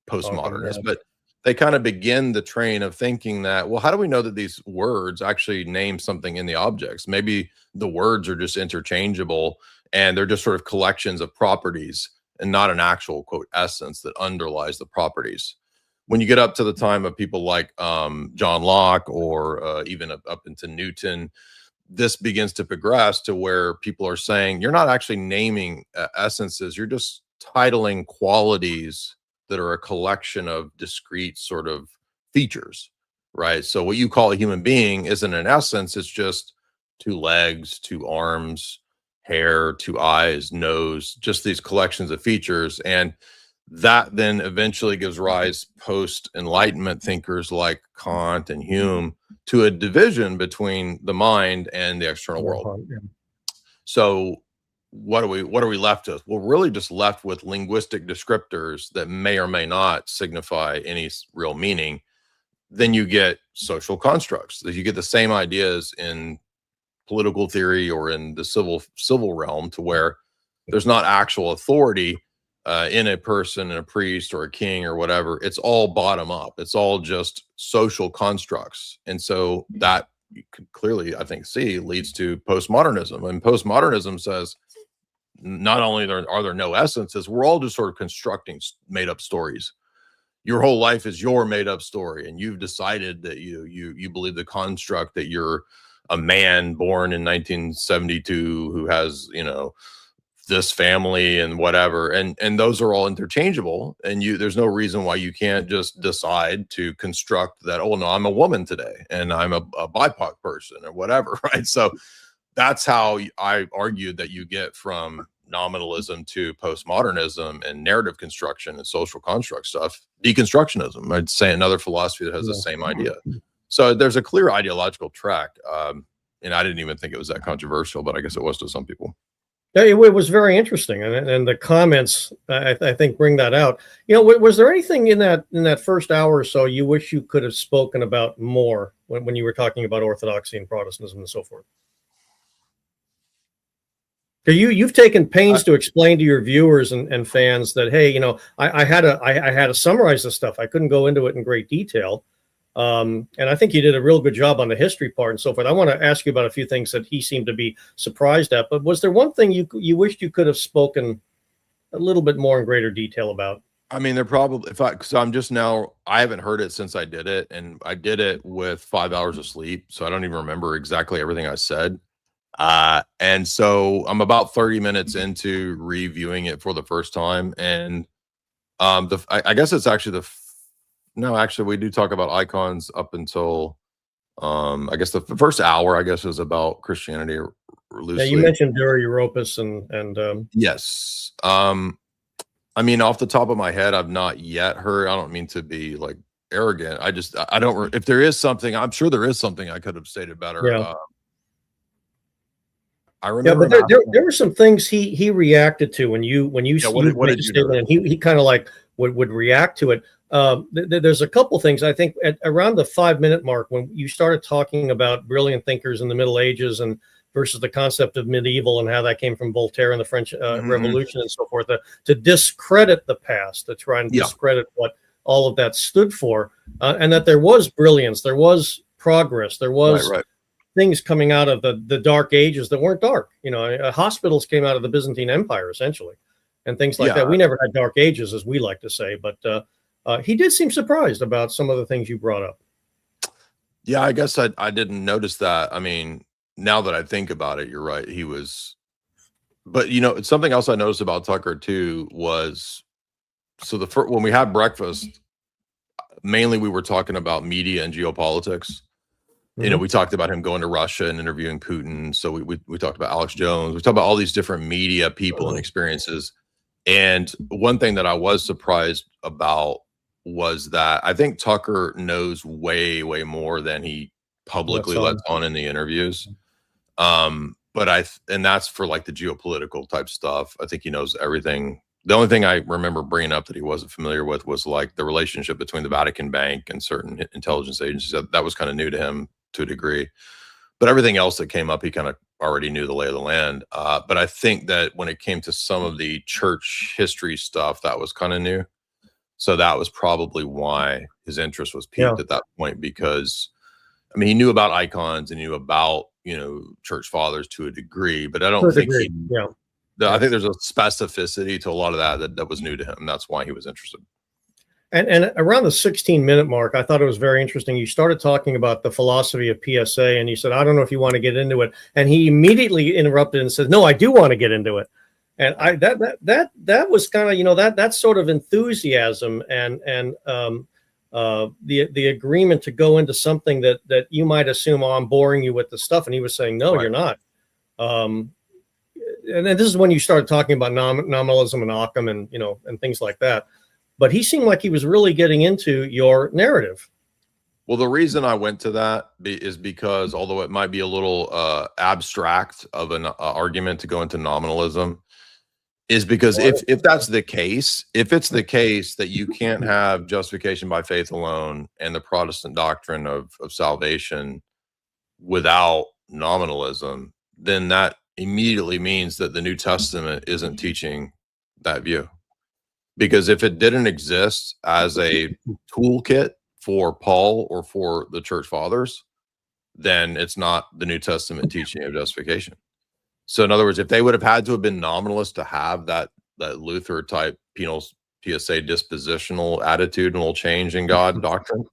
postmodernists, but they kind of begin the train of thinking that, well, how do we know that these words actually name something in the objects? Maybe the words are just interchangeable and they're just sort of collections of properties and not an actual, quote, essence that underlies the properties. When you get up to the time of people like John Locke, or even up into Newton, this begins to progress to where people are saying, you're not actually naming essences, you're just titling qualities that are a collection of discrete sort of features, right? So what you call a human being isn't an essence, it's just two legs, two arms, hair, two eyes, nose, just these collections of features. And that then eventually gives rise, post-Enlightenment thinkers like Kant and Hume, to a division between the mind and the external world. So what are we left with? We're really just left with linguistic descriptors that may or may not signify any real meaning. Then you get social constructs, that you get the same ideas in political theory or in the civil realm, to where there's not actual authority in a person, in a priest or a king or whatever. It's all bottom up. It's all just social constructs. And so that you could clearly, I think, see leads to postmodernism. And postmodernism says, not only are there no essences, we're all just sort of constructing made up stories. Your whole life is your made up story, and you've decided that you believe the construct that you're a man born in 1972 who has, this family and whatever, and those are all interchangeable, and there's no reason why you can't just decide to construct that, oh no, I'm a woman today and I'm a BIPOC person or whatever, right? So that's how I argued that you get from nominalism to postmodernism and narrative construction and social construct stuff, deconstructionism. I'd say another philosophy that has the same idea. So there's a clear ideological track, and I didn't even think it was that controversial, but I guess it was to some people. Yeah, it was very interesting, and the comments I think bring that out. Was there anything in that first hour or so you wish you could have spoken about more when you were talking about Orthodoxy and Protestantism and so forth? So you've taken pains to explain to your viewers and fans that, hey, I had to summarize this stuff. I couldn't go into it in great detail. And I think you did a real good job on the history part and so forth. I want to ask you about a few things that he seemed to be surprised at. But was there one thing you wished you could have spoken a little bit more in greater detail about? I mean, they're probably, because I'm just now, I haven't heard it since I did it, and I did it with 5 hours of sleep, so I don't even remember exactly everything I said. And so I'm about 30 minutes into reviewing it for the first time, and I guess it's actually no, actually we do talk about icons up until I guess the first hour, I guess, is about Christianity loosely. Yeah, you mentioned Dura Europus and yes. I mean, off the top of my head, I've not yet heard. I don't mean to be like arrogant. I don't. If there is something, I'm sure there is something I could have stated better. Yeah. I remember. Yeah, but there were some things he reacted to when you what made a statement, and he kind of like would react to it. There's a couple things I think at around the 5-minute mark when you started talking about brilliant thinkers in the Middle Ages and versus the concept of medieval and how that came from Voltaire and the French Revolution and so forth, to discredit the past, to try and discredit what all of that stood for, and that there was brilliance, there was progress, there was things coming out of the Dark Ages that weren't dark. Hospitals came out of the Byzantine Empire essentially, and things like that. We never had Dark Ages, as we like to say, but he did seem surprised about some of the things you brought up. Yeah, I guess I didn't notice that. I mean, now that I think about it, you're right. He was, but something else I noticed about Tucker too was, so when we had breakfast, mainly we were talking about media and geopolitics. Mm-hmm. We talked about him going to Russia and interviewing Putin. So we talked about Alex Jones. We talked about all these different media people and experiences. And one thing that I was surprised about was that I think Tucker knows way, way more than he publicly lets on in the interviews. And that's for like the geopolitical type stuff. I think he knows everything. The only thing I remember bringing up that he wasn't familiar with was like the relationship between the Vatican Bank and certain intelligence agencies. That was kind of new to him to a degree, but everything else that came up, he kind of already knew the lay of the land. But I think that when it came to some of the church history stuff, that was kind of new. So that was probably why his interest was piqued at that point, because I mean, he knew about icons and knew about, church fathers to a degree, but I don't think I think there's a specificity to a lot of that was new to him. That's why he was interested. And around the 16-minute mark, I thought it was very interesting. You started talking about the philosophy of PSA, and you said, I don't know if you want to get into it. And he immediately interrupted and said, no, I do want to get into it. And that was kind of, that sort of enthusiasm and the agreement to go into something that you might assume, I'm boring you with the stuff. And he was saying, no, you're not. And then this is when you started talking about nominalism and Occam and, and things like that. But he seemed like he was really getting into your narrative. Well, the reason I went to that is because although it might be a little abstract of an argument to go into nominalism, is because if that's the case, if it's the case that you can't have justification by faith alone and the Protestant doctrine of salvation without nominalism, then that immediately means that the New Testament isn't teaching that view. Because if it didn't exist as a toolkit for Paul or for the church fathers, then it's not the New Testament teaching of justification. So in other words, if they would have had to have been nominalists to have that Luther type penal PSA dispositional attitude and will change in God doctrine,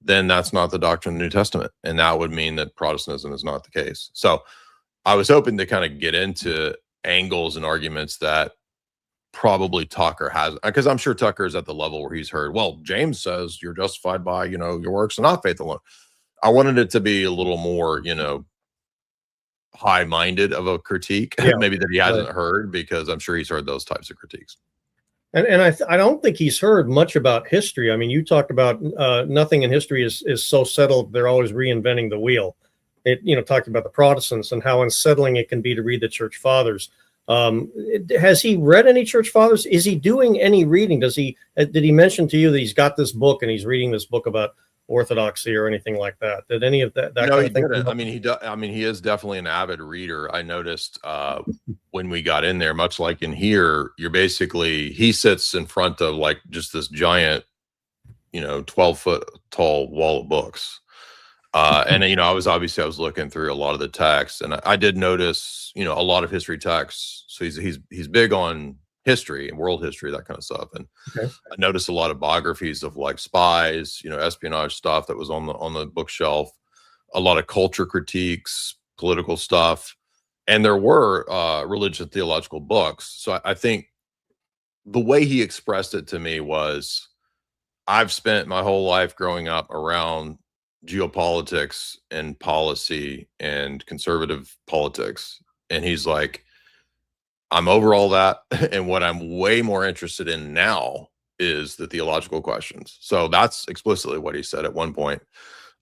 then that's not the doctrine of the New Testament. And that would mean that Protestantism is not the case. So I was hoping to kind of get into angles and arguments that probably Tucker has, because I'm sure Tucker is at the level where he's heard, well, James says you're justified by, your works and not faith alone. I wanted it to be a little more, high-minded of a critique, maybe that he hasn't heard, because I'm sure he's heard those types of critiques. And I don't think he's heard much about history. I mean, you talked about nothing in history is so settled, they're always reinventing the wheel. It, talked about the Protestants and how unsettling it can be to read the church fathers. Has he read any church fathers? Is he doing any reading? Did he mention to you that he's got this book and he's reading this book about Orthodoxy or anything like that. Did any of that No, kind he of thing? didn't. I mean, he is definitely an avid reader. I noticed when we got in there, much like in here, he sits in front of like just this giant, 12-foot tall wall of books. And I was looking through a lot of the texts, and I did notice, a lot of history texts. So he's big on history and world history, that kind of stuff. And Okay. I noticed a lot of biographies of like spies, espionage stuff that was on the bookshelf, a lot of culture critiques, political stuff, and there were religious and theological books. So I think the way he expressed it to me was, I've spent my whole life growing up around geopolitics and policy and conservative politics. And he's like, I'm over all that. And what I'm way more interested in now is the theological questions. So that's explicitly what he said at one point.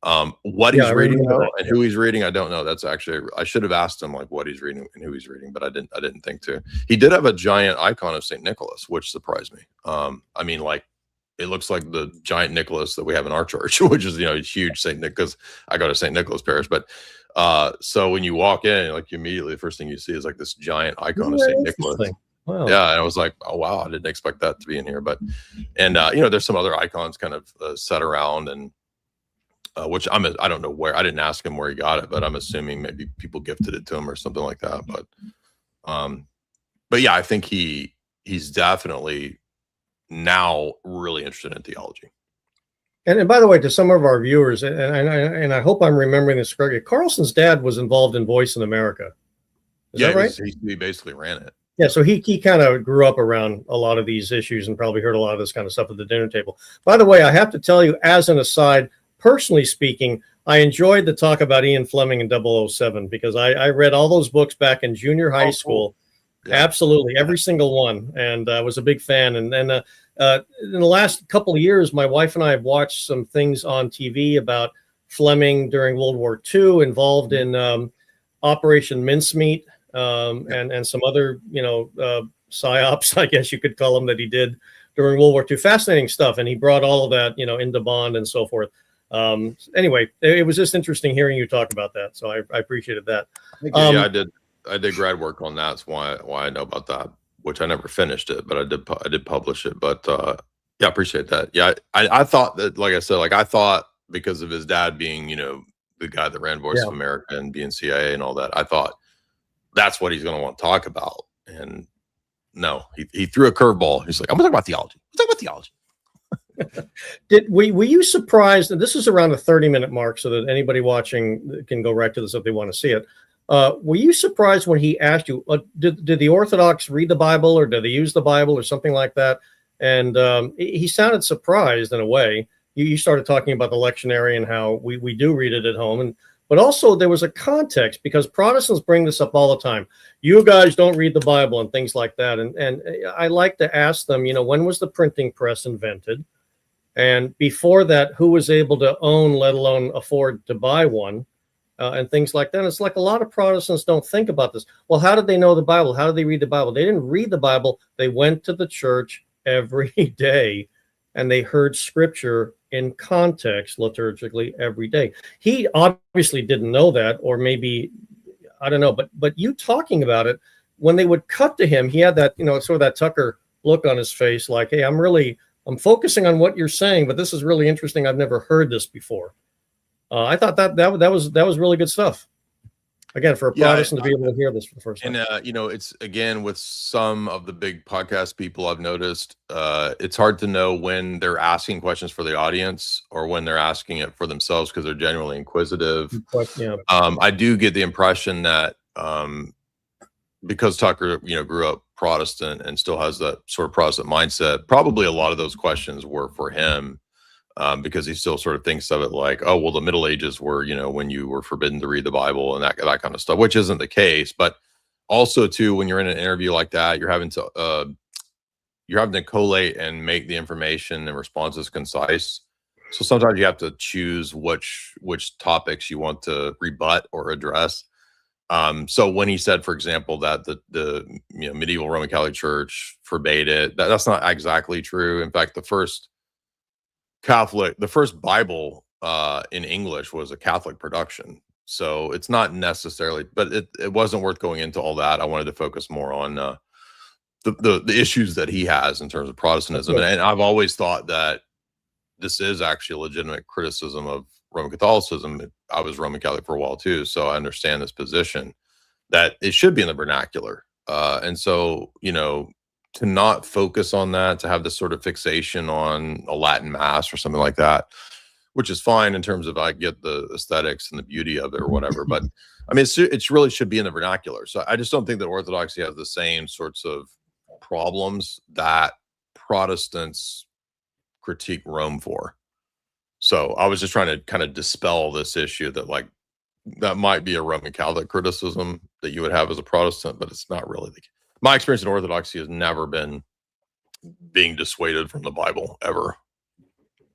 What he's reading though, and who he's reading, I don't know. That's actually, I should have asked him like what he's reading and who he's reading, but I didn't think to. He did have a giant icon of St. Nicholas, which surprised me. I mean, like, it looks like the giant Nicholas that we have in our church, which is, huge St. Nicholas. I go to St. Nicholas Parish, but so when you walk in, like, immediately the first thing you see is like this giant icon of St. Nicholas. Wow. Yeah, and I was like, oh wow, I didn't expect that to be in here. But there's some other icons kind of set around, and which I don't know where. I didn't ask him where he got it, but I'm assuming maybe people gifted it to him or something like that. But yeah, I think he's definitely now really interested in theology. And by the way, to some of our viewers, and I hope I'm remembering this correctly, Carlson's dad was involved in Voice in America. Is that right? He basically ran it. Yeah, so he kind of grew up around a lot of these issues and probably heard a lot of this kind of stuff at the dinner table. By the way, I have to tell you, as an aside, personally speaking, I enjoyed the talk about Ian Fleming and 007 because I read all those books back in junior high school. Cool. Yeah. Absolutely, every single one, and I was a big fan. And then in the last couple of years, my wife and I have watched some things on TV about Fleming during World War II, involved in Operation Mincemeat, and some other, psyops, I guess you could call them, that he did during World War II. Fascinating stuff, and he brought all of that, into Bond and so forth. Anyway, it was just interesting hearing you talk about that, so I appreciated that. I did grad work on that. That's why I know about that, which I never finished it, but I did publish it. But yeah, I appreciate that. Yeah, I thought that, like I said, I thought because of his dad being, the guy that ran Voice of America and being CIA and all that, I thought that's what he's going to want to talk about. And no, he threw a curveball. He's like, I'm going to talk about theology. Let's talk about theology. Were you surprised? And this is around a 30-minute mark, so that anybody watching can go right to this if they want to see it. Were you surprised when he asked you, did the Orthodox read the Bible, or do they use the Bible, or something like that? And he sounded surprised in a way. You started talking about the lectionary and how we do read it at home, but also there was a context, because Protestants bring this up all the time. You guys don't read the Bible and things like that. And I like to ask them, when was the printing press invented? And before that, who was able to own, let alone afford to buy one? And things like that. And it's like a lot of Protestants don't think about this. Well, how did they know the Bible? How did they read the Bible? They didn't read the Bible. They went to the church every day, and they heard scripture in context liturgically every day. He obviously didn't know that, or maybe, I don't know, but you talking about it, when they would cut to him, he had that, sort of that Tucker look on his face, like, hey, I'm focusing on what you're saying, but this is really interesting. I've never heard this before. I thought that was really good stuff. Again, for a Protestant to be able to hear this for the first time. And it's, again, with some of the big podcast people, I've noticed it's hard to know when they're asking questions for the audience or when they're asking it for themselves, because they're genuinely inquisitive. Yeah. I do get the impression that because Tucker, grew up Protestant and still has that sort of Protestant mindset, probably a lot of those questions were for him. Because he still sort of thinks of it like, oh, well, the Middle Ages were, when you were forbidden to read the Bible and that kind of stuff, which isn't the case. But also, too, when you're in an interview like that, you're having to collate and make the information and responses concise. So sometimes you have to choose which topics you want to rebut or address. So when he said, for example, that the medieval Roman Catholic Church forbade it, that's not exactly true. In fact, the first Bible in English was a Catholic production. So it's not necessarily, but it wasn't worth going into all that. I wanted to focus more on the issues that he has in terms of Protestantism. And I've always thought that this is actually a legitimate criticism of Roman Catholicism. I was Roman Catholic for a while too, so I understand this position that it should be in the vernacular. And so, you know, to not focus on that, to have this sort of fixation on a Latin mass or something like that, which is fine in terms of I get the aesthetics and the beauty of it or whatever. But I mean, it really should be in the vernacular. So I just don't think that Orthodoxy has the same sorts of problems that Protestants critique Rome for. So I was just trying to kind of dispel this issue that like that might be a Roman Catholic criticism that you would have as a Protestant, but it's not really. My experience in Orthodoxy has never been being dissuaded from the Bible ever.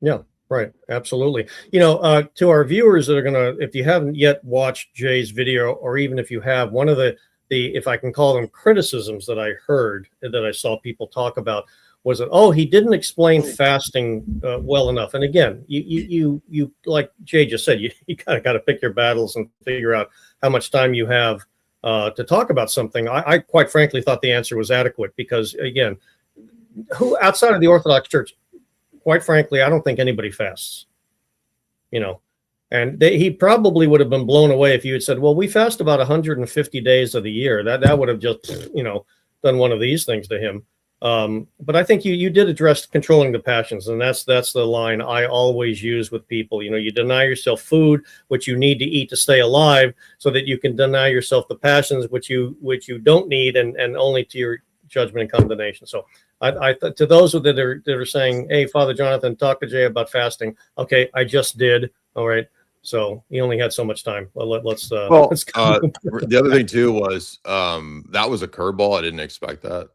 Yeah, right. Absolutely. You know, to our viewers that are going to, if you haven't yet watched Jay's video, or even if you have, one of the, if I can call them criticisms that I heard, that I saw people talk about, was that, oh, he didn't explain fasting well enough. And again, you like Jay just said, you kind of got to pick your battles and figure out how much time you have to talk about something. I quite frankly thought the answer was adequate, because again, who outside of the Orthodox Church, quite frankly, I don't think anybody fasts, you know. And he probably would have been blown away if you had said, well, we fast about 150 days of the year. That would have just, you know, done one of these things to him. But I think you did address controlling the passions, and that's the line I always use with people. You know, you deny yourself food, which you need to eat to stay alive, so that you can deny yourself the passions, which you don't need, and only to your judgment and condemnation. So I to those that are saying, hey, Father Jonathan, talk to Jay about fasting. Okay, I just did. All right. So he only had so much time. Well, let's go. The other thing too was that was a curveball. I didn't expect that.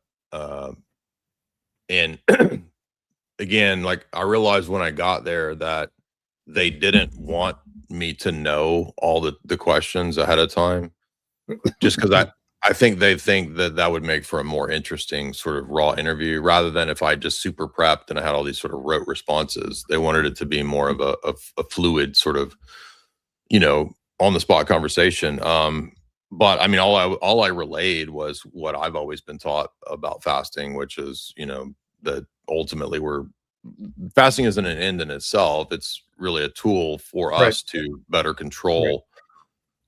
And again, like I realized when I got there that they didn't want me to know all the questions ahead of time, just because I think they think that would make for a more interesting sort of raw interview, rather than if I just super prepped and I had all these sort of rote responses. They wanted it to be more of a fluid sort of, you know, on the spot conversation. But I mean, all I relayed was what I've always been taught about fasting, which is, you know, that ultimately fasting isn't an end in itself. It's really a tool for us to better control,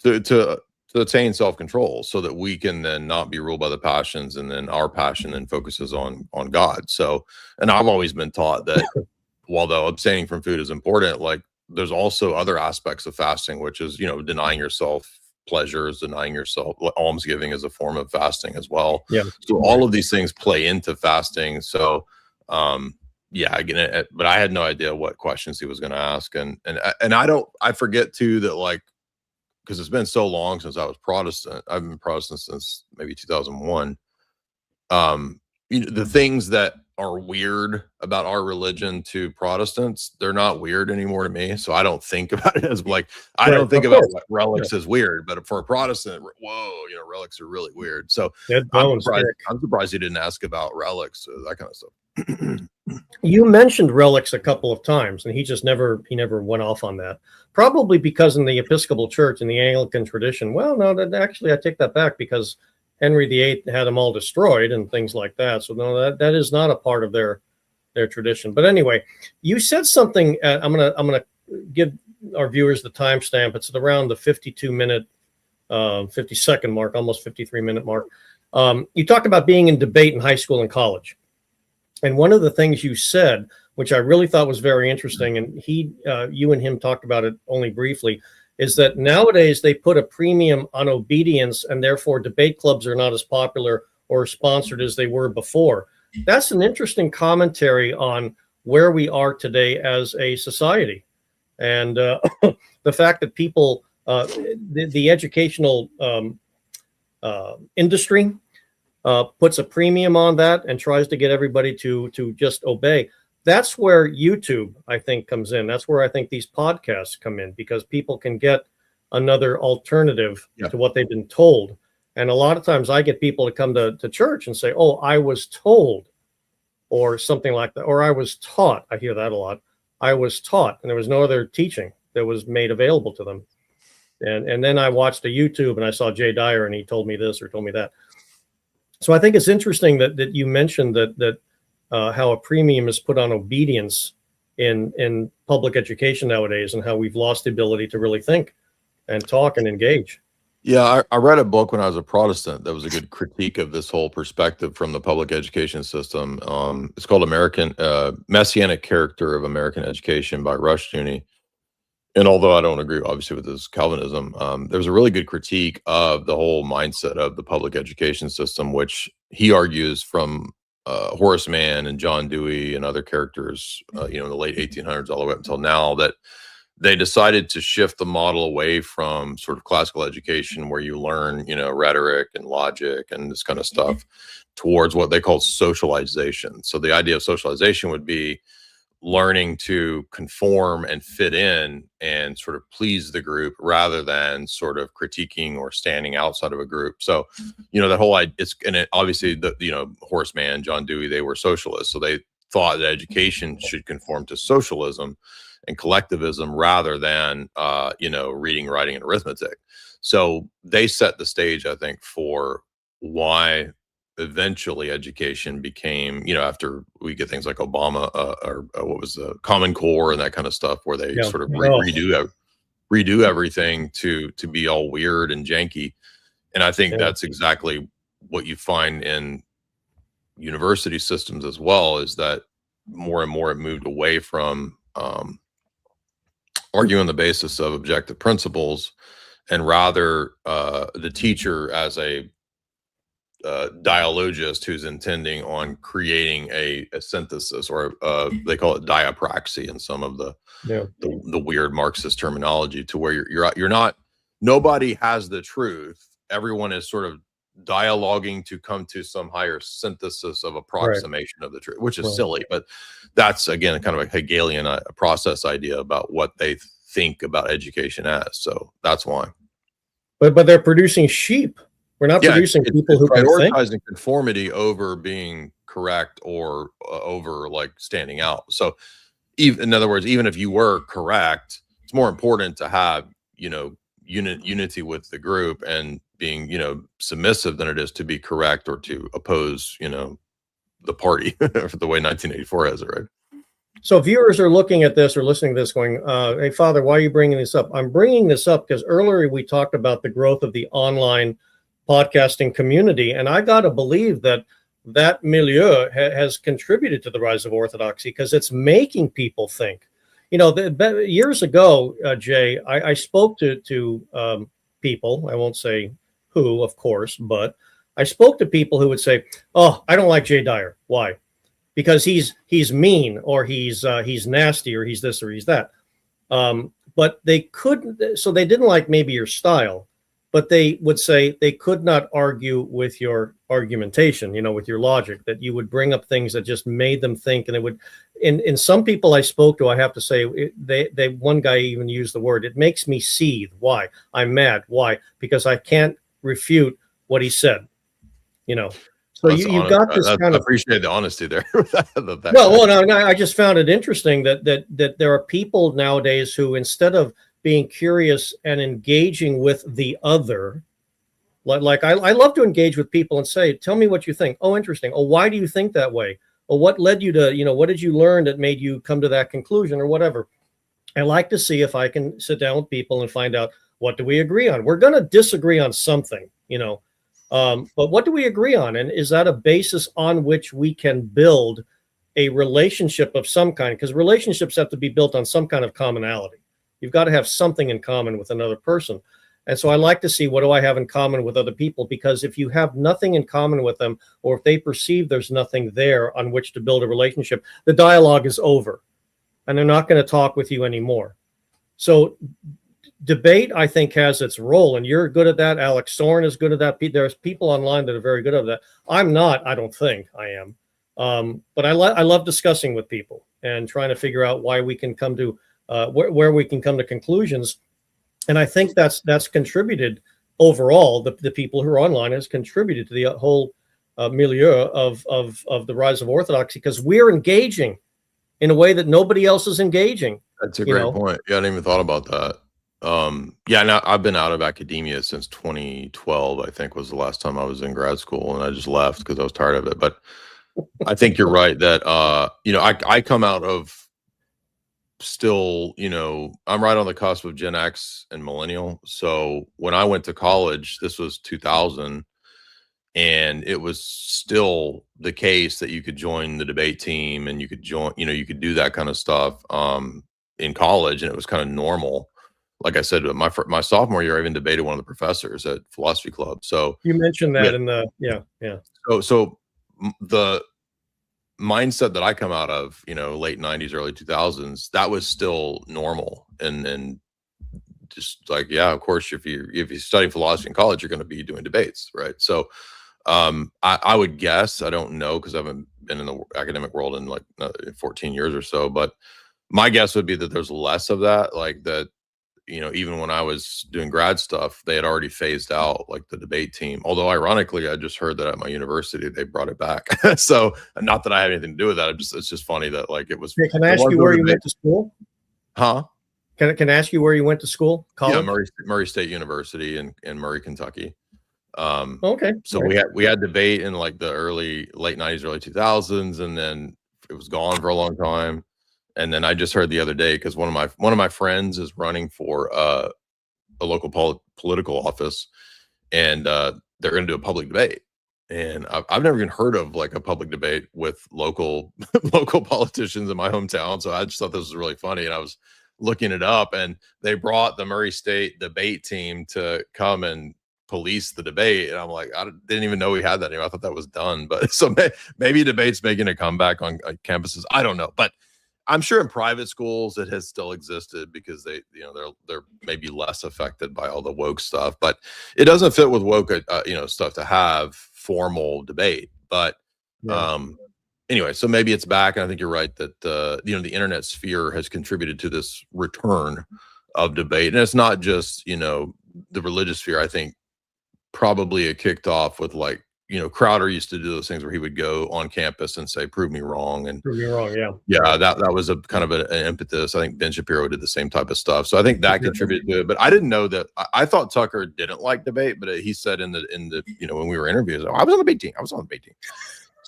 to attain self-control, so that we can then not be ruled by the passions, and then our passion then focuses on God. So, and I've always been taught that although abstaining from food is important, like there's also other aspects of fasting, which is, you know, denying yourself pleasures, denying yourself almsgiving is a form of fasting as well. Yeah. So all of these things play into fasting. So, yeah, again, but I had no idea what questions he was going to ask. And I forget too that, like, because it's been so long since I was Protestant. I've been Protestant since maybe 2001. You know, the things that are weird about our religion to Protestants, they're not weird anymore to me. So I don't think about it as like, I don't think about relics as weird, but for a Protestant, whoa, you know, relics are really weird. So I'm surprised he didn't ask about relics, that kind of stuff. You mentioned relics a couple of times, and he never went off on that. Probably because in the Episcopal Church, in the Anglican tradition, well, no, actually I take that back, because Henry VIII had them all destroyed and things like that. So no, that is not a part of their tradition. But anyway, you said something. I'm gonna give our viewers the timestamp. It's around the 52-minute, 50-second mark, almost 53-minute mark. You talked about being in debate in high school and college, and one of the things you said, which I really thought was very interesting, and you and him talked about it only briefly, is that nowadays they put a premium on obedience, and therefore debate clubs are not as popular or sponsored as they were before. That's an interesting commentary on where we are today as a society. And the fact that people, the educational industry puts a premium on that and tries to get everybody to just obey. That's where YouTube, I think, comes in. That's where I think these podcasts come in, because people can get another alternative to what they've been told. And a lot of times I get people to come to church and say, oh, I was told, or something like that, or I was taught. I hear that a lot. I was taught, and there was no other teaching. that was made available to them. And then I watched a YouTube and I saw Jay Dyer and he told me this or told me that. So I think it's interesting that you mentioned that how a premium is put on obedience in public education nowadays, and how we've lost the ability to really think and talk and engage. Yeah, I read a book when I was a Protestant that was a good critique of this whole perspective from the public education system. It's called Messianic Character of American Education by Rushdoony. And although I don't agree, obviously, with this Calvinism, there's a really good critique of the whole mindset of the public education system, which he argues from Horace Mann and John Dewey and other characters, in the late 1800s all the way up until now, that they decided to shift the model away from sort of classical education where you learn, rhetoric and logic and this kind of stuff, towards what they call socialization. So the idea of socialization would be learning to conform and fit in and sort of please the group rather than sort of critiquing or standing outside of a group. So, that whole obviously Horace Mann, John Dewey, they were socialists. So they thought that education should conform to socialism and collectivism rather than, reading, writing, and arithmetic. So they set the stage, I think, for why eventually education became, after we get things like Obama or what was the Common Core and that kind of stuff, where they sort of redo everything to be all weird and janky. And I think that's exactly what you find in university systems as well, is that more and more it moved away from arguing on the basis of objective principles, and rather the teacher as a dialogist who's intending on creating a synthesis, or they call it diapraxy in some of the weird Marxist terminology, to where you're not, nobody has the truth. Everyone is sort of dialoguing to come to some higher synthesis of approximation of the truth, which is silly, but that's again kind of a Hegelian process idea about what they think about education as. So that's why. But they're producing sheep. We're not producing people who can think. Prioritizing conformity over being correct or over like standing out. So in other words, even if you were correct, it's more important to have, unity with the group and being, submissive than it is to be correct or to oppose, the party for the way 1984 has it, right? So viewers are looking at this or listening to this going, hey, Father, why are you bringing this up? I'm bringing this up because earlier we talked about the growth of the online podcasting community, and I got to believe that milieu has contributed to the rise of orthodoxy, because it's making people think. Years ago, Jay, I spoke to people. I won't say who, of course, but I spoke to people who would say, "Oh, I don't like Jay Dyer. Why? Because he's mean, or he's nasty, or he's this or he's that." But they couldn't. So they didn't like maybe your style, but they would say they could not argue with your argumentation, with your logic, that you would bring up things that just made them think. And it would, in some people I spoke to, I have to say, one guy even used the word, it makes me seethe. Why? I'm mad. Why? Because I can't refute what he said, So you've got this kind of. I appreciate the honesty there. No, I just found it interesting that there are people nowadays who, instead of being curious and engaging with the other, like I love to engage with people and say, tell me what you think. Oh, interesting. Oh, why do you think that way? Or what led you to, what did you learn that made you come to that conclusion, or whatever. I like to see if I can sit down with people and find out, what do we agree on? We're going to disagree on something, but what do we agree on? And is that a basis on which we can build a relationship of some kind? Because relationships have to be built on some kind of commonality. You've got to have something in common with another person. And so I like to see, what do I have in common with other people? Because if you have nothing in common with them, or if they perceive there's nothing there on which to build a relationship, the dialogue is over and they're not going to talk with you anymore. So debate, I think, has its role, and you're good at that. Alex Soren is good at that. There's people online that are very good at that. I'm not. I don't think I am. But I love discussing with people and trying to figure out why we can come to where we can come to conclusions. And I think that's contributed overall. The people who are online has contributed to the whole milieu of the rise of orthodoxy, because we're engaging in a way that nobody else is engaging. That's a great point. Yeah, I hadn't even thought about that. Yeah, now I've been out of academia since 2012, I think was the last time I was in grad school, and I just left because I was tired of it. But I think you're right that I come out of still, I'm right on the cusp of Gen X and millennial. So when I went to college, this was 2000, and it was still the case that you could join the debate team and you could join, you could do that kind of stuff in college, and it was kind of normal. Like I said, my sophomore year, I even debated one of the professors at philosophy club. So you mentioned that in the So the mindset that I come out of, late 90s, early 2000s, that was still normal. And just like, yeah, of course, if you study philosophy in college, you're going to be doing debates, right? So I would guess, I don't know, because I haven't been in the academic world in like 14 years or so, but my guess would be that there's less of that, like that. Even when I was doing grad stuff, they had already phased out like the debate team. Although ironically, I just heard that at my university, they brought it back. So not that I had anything to do with that. It's just funny that like it was. Hey, can I ask you where you went to school? Huh? Can I ask you where you went to school? College? Yeah, Murray State University in Murray, Kentucky. Okay. So we had debate in like the late 90s, early 2000s, and then it was gone for a long time. And then I just heard the other day, because one of my friends is running for a local political office, and they're going to do a public debate. And I've never even heard of like a public debate with local politicians in my hometown. So I just thought this was really funny, and I was looking it up, and they brought the Murray State debate team to come and police the debate, and I'm like, I didn't even know we had that anymore. I thought that was done. But so maybe debate's making a comeback on campuses. I don't know, but I'm sure in private schools it has still existed because they're maybe less affected by all the woke stuff, but it doesn't fit with woke stuff to have formal debate. But anyway, so maybe it's back, and I think you're right that the internet sphere has contributed to this return of debate, and it's not just the religious sphere. I think probably it kicked off with like. Crowder used to do those things where he would go on campus and say, "Prove me wrong," and prove me wrong. Yeah, that was a kind of an impetus. I think Ben Shapiro did the same type of stuff, so I think that contributed to it. But I didn't know that. I thought Tucker didn't like debate, but he said in the when we were interviewed, I was on the debate team.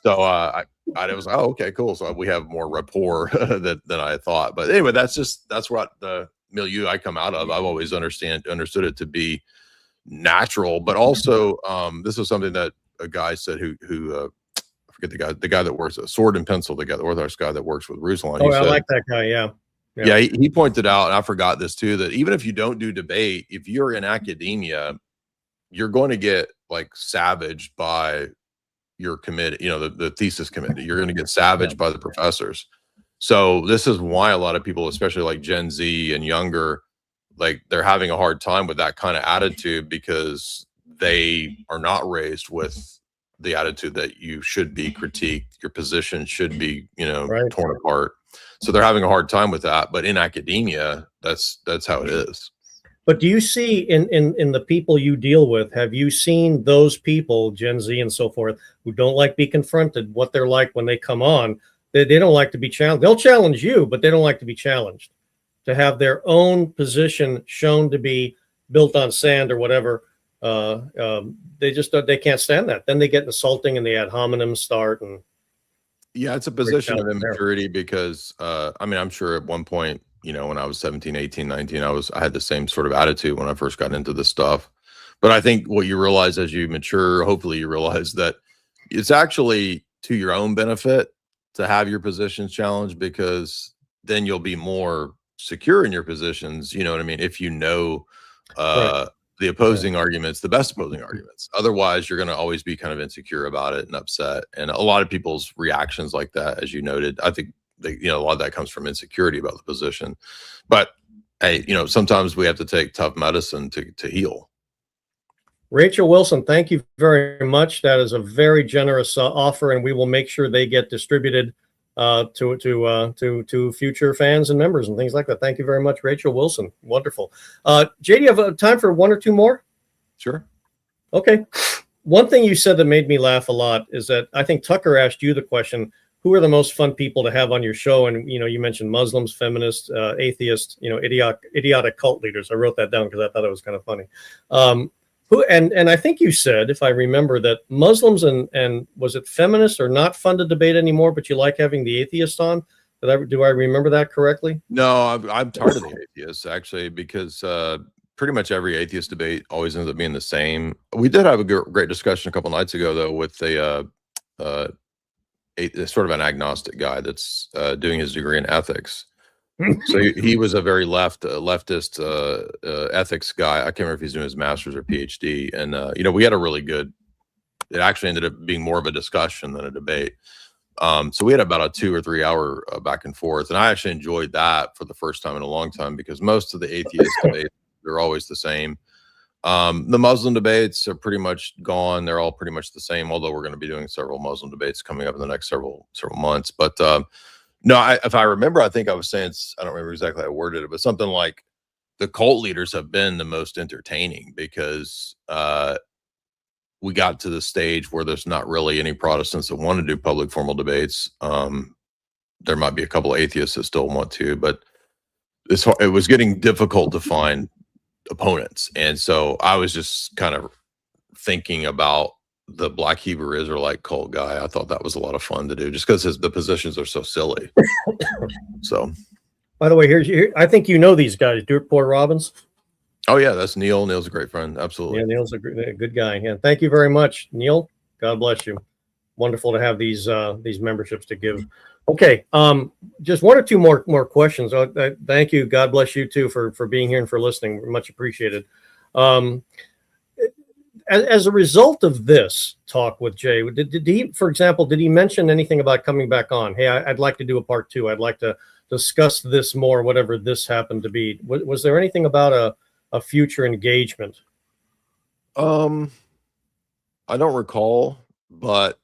So I was like, oh, okay, cool. So we have more rapport than I thought. But anyway, that's what the milieu I come out of. I've always understood it to be natural, but also this was something that a guy said who I forget the guy that works at Sword and Pencil, the Orthodox guy that works with Ruslan. I like that guy. Yeah. He pointed out, and I forgot this too, that even if you don't do debate, if you're in academia, you're going to get like savaged by your committee, the thesis committee. You're going to get savaged by the professors. So this is why a lot of people, especially like Gen Z and younger, like they're having a hard time with that kind of attitude, because they are not raised with the attitude that you should be critiqued, your position should be, torn apart. So they're having a hard time with that. But in academia, that's how it is. But do you see in the people you deal with, have you seen those people, Gen Z and so forth, who don't like to be confronted, what they're like when they come on? They don't like to be challenged. They'll challenge you, but they don't like to be challenged, to have their own position shown to be built on sand or whatever. They can't stand that. Then they get insulting and the ad hominem start. And yeah, it's a position of immaturity because I'm sure at one point, when I was 17, 18, 19, I had the same sort of attitude when I first got into this stuff. But I think what you realize as you mature, hopefully you realize that it's actually to your own benefit to have your positions challenged, because then you'll be more secure in your positions. You know what I mean? If right. The opposing arguments, the best opposing arguments. Otherwise, you're going to always be kind of insecure about it and upset. And a lot of people's reactions like that, as you noted, I think a lot of that comes from insecurity about the position. But hey, sometimes we have to take tough medicine to heal. Rachel Wilson, thank you very much. That is a very generous offer, and we will make sure they get distributed to future fans and members and things like that. Thank you very much, Rachel Wilson. Wonderful. Jay, do you have time for one or two more? Sure. Okay. One thing you said that made me laugh a lot is that I think Tucker asked you the question, who are the most fun people to have on your show? And, you mentioned Muslims, feminists, atheists, idiotic cult leaders. I wrote that down because I thought it was kind of funny. And I think you said, if I remember, that Muslims and was it feminists are not fun to debate anymore, but you like having the atheist on? Do I remember that correctly? No, I'm tired of the atheists, actually, because pretty much every atheist debate always ends up being the same. We did have a great discussion a couple nights ago, though, with a sort of an agnostic guy that's doing his degree in ethics. So he was a very leftist ethics guy. I can't remember if he's doing his master's or PhD. And we had a really good. It actually ended up being more of a discussion than a debate. So we had about a 2 or 3 hour back and forth, and I actually enjoyed that for the first time in a long time, because most of the atheist debates, they're always the same. The Muslim debates are pretty much gone. They're all pretty much the same, although we're going to be doing several Muslim debates coming up in the next several months. But no, if I remember, I think I was saying, I don't remember exactly how I worded it, but something like the cult leaders have been the most entertaining, because we got to the stage where there's not really any Protestants that want to do public formal debates. There might be a couple of atheists that still want to, but it was getting difficult to find opponents. And so I was just kind of thinking about the Black Hebrew Israelite cult guy. I thought that was a lot of fun to do, just because the positions are so silly. So, by the way, here I think these guys, Dirt Poor Robbins. Oh yeah, that's Neil. Neil's a great friend. Absolutely. Yeah, Neil's a good guy. Yeah, thank you very much, Neil. God bless you. Wonderful to have these memberships to give. Okay, just one or two more questions. Thank you. God bless you too for being here and for listening. Much appreciated. As a result of this talk with Jay, did he, for example, did he mention anything about coming back on? Hey, I'd like to do a part 2. I'd like to discuss this more, whatever this happened to be. Was there anything about a future engagement? I don't recall, but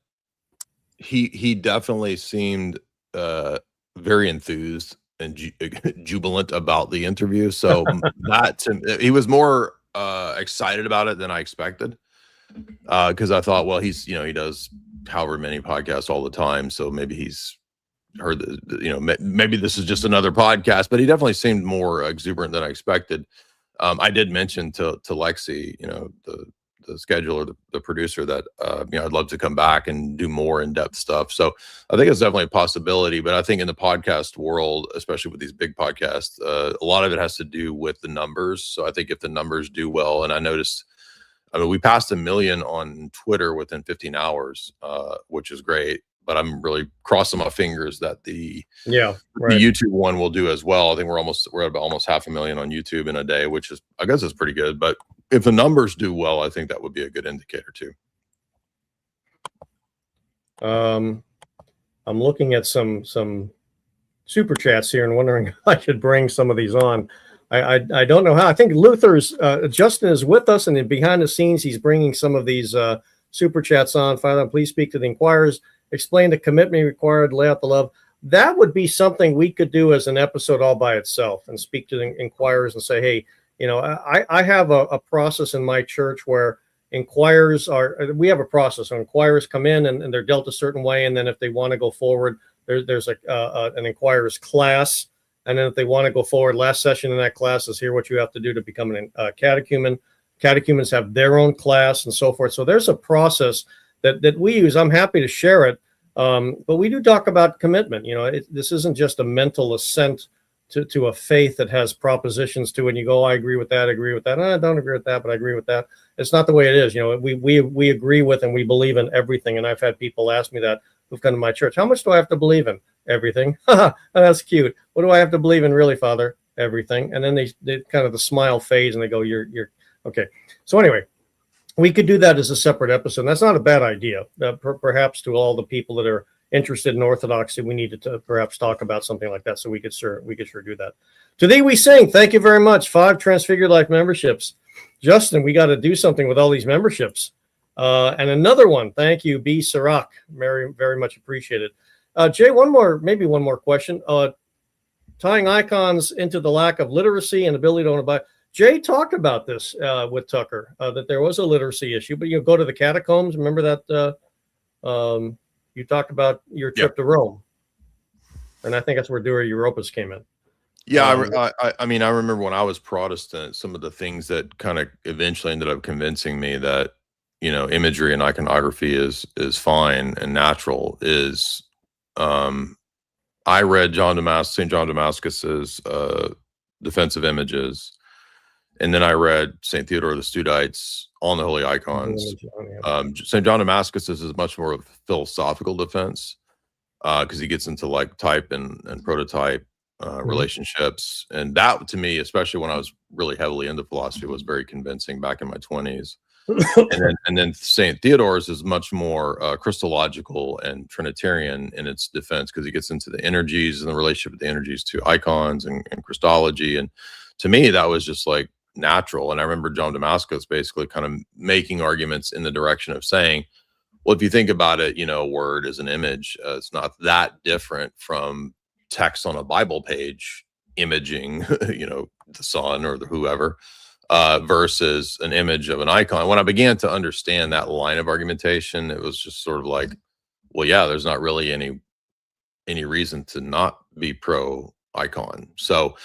he definitely seemed very enthused and jubilant about the interview. So he was more excited about it than I expected, because I thought, well, he's he does however many podcasts all the time, so maybe he's heard maybe this is just another podcast. But he definitely seemed more exuberant than I expected. I did mention to Lexi, the scheduler, the producer, that I'd love to come back and do more in-depth stuff. So I think it's definitely a possibility. But I think in the podcast world, especially with these big podcasts, a lot of it has to do with the numbers. So I think if the numbers do well, and I noticed, we passed 1 million on Twitter within 15 hours, which is great. But I'm really crossing my fingers that the YouTube one will do as well. I think we're at about almost 500,000 on YouTube in a day, which is, I guess, is pretty good. But if the numbers do well, I think that would be a good indicator too. I'm looking at some super chats here and wondering if I should bring some of these on. I don't know how. I think Justin is with us, and then behind the scenes, he's bringing some of these super chats on. Father, please speak to the inquirers. Explain the commitment required, lay out the love. That would be something we could do as an episode all by itself, and speak to the inquirers and say, hey, I have a process in my church where we have a process. So inquirers come in and they're dealt a certain way. And then if they want to go forward, there's an inquirers class. And then if they want to go forward, last session in that class is here what you have to do to become a catechumen. Catechumens have their own class and so forth. So there's a process that we use. I'm happy to share it. But we do talk about commitment. This isn't just a mental assent to a faith that has propositions to it. And you go, I agree with that. I agree with that. I don't agree with that, but I agree with that. It's not the way it is. We agree with and we believe in everything. And I've had people ask me that who've come to my church. How much do I have to believe in? Everything. That's cute. What do I have to believe in, really, Father? Everything. And then they kind of the smile fades and they go, you're okay. So anyway, we could do that as a separate episode. That's not a bad idea. Perhaps to all the people that are interested in Orthodoxy, we needed to perhaps talk about something like that. So we could sure do that. To thee we sing. Thank you very much. 5 Transfigured Life memberships. Justin, we got to do something with all these memberships. And another one. Thank you, B. Sirach. Very, very much appreciated. Jay, one more question. Tying icons into the lack of literacy and ability to own a Bible. Jay talked about this with Tucker, that there was a literacy issue, but go to the catacombs. Remember that You talked about your trip to Rome, and I think that's where Dura Europos came in. Yeah, I mean, I remember when I was Protestant, some of the things that kind of eventually ended up convincing me that, you know, imagery and iconography is fine and natural is, I read St. John Damascus's Defensive Images, and then I read St. Theodore the Studite's On the Holy Icons. St. John Damascus is much more of a philosophical defense because he gets into like type and prototype relationships, and that to me, especially when I was really heavily into philosophy, was very convincing back in my 20s. and then St. Theodore's is much more Christological and Trinitarian in its defense because he gets into the energies and the relationship of the energies to icons and Christology, and to me that was just like natural. And I remember John Damascus basically kind of making arguments in the direction of saying, well, if you think about it, you know, a word is an image. It's not that different from text on a Bible page imaging, you know, the sun or the whoever, versus an image of an icon. When I began to understand that line of argumentation, it was just sort of like, well, yeah, there's not really any reason to not be pro icon. So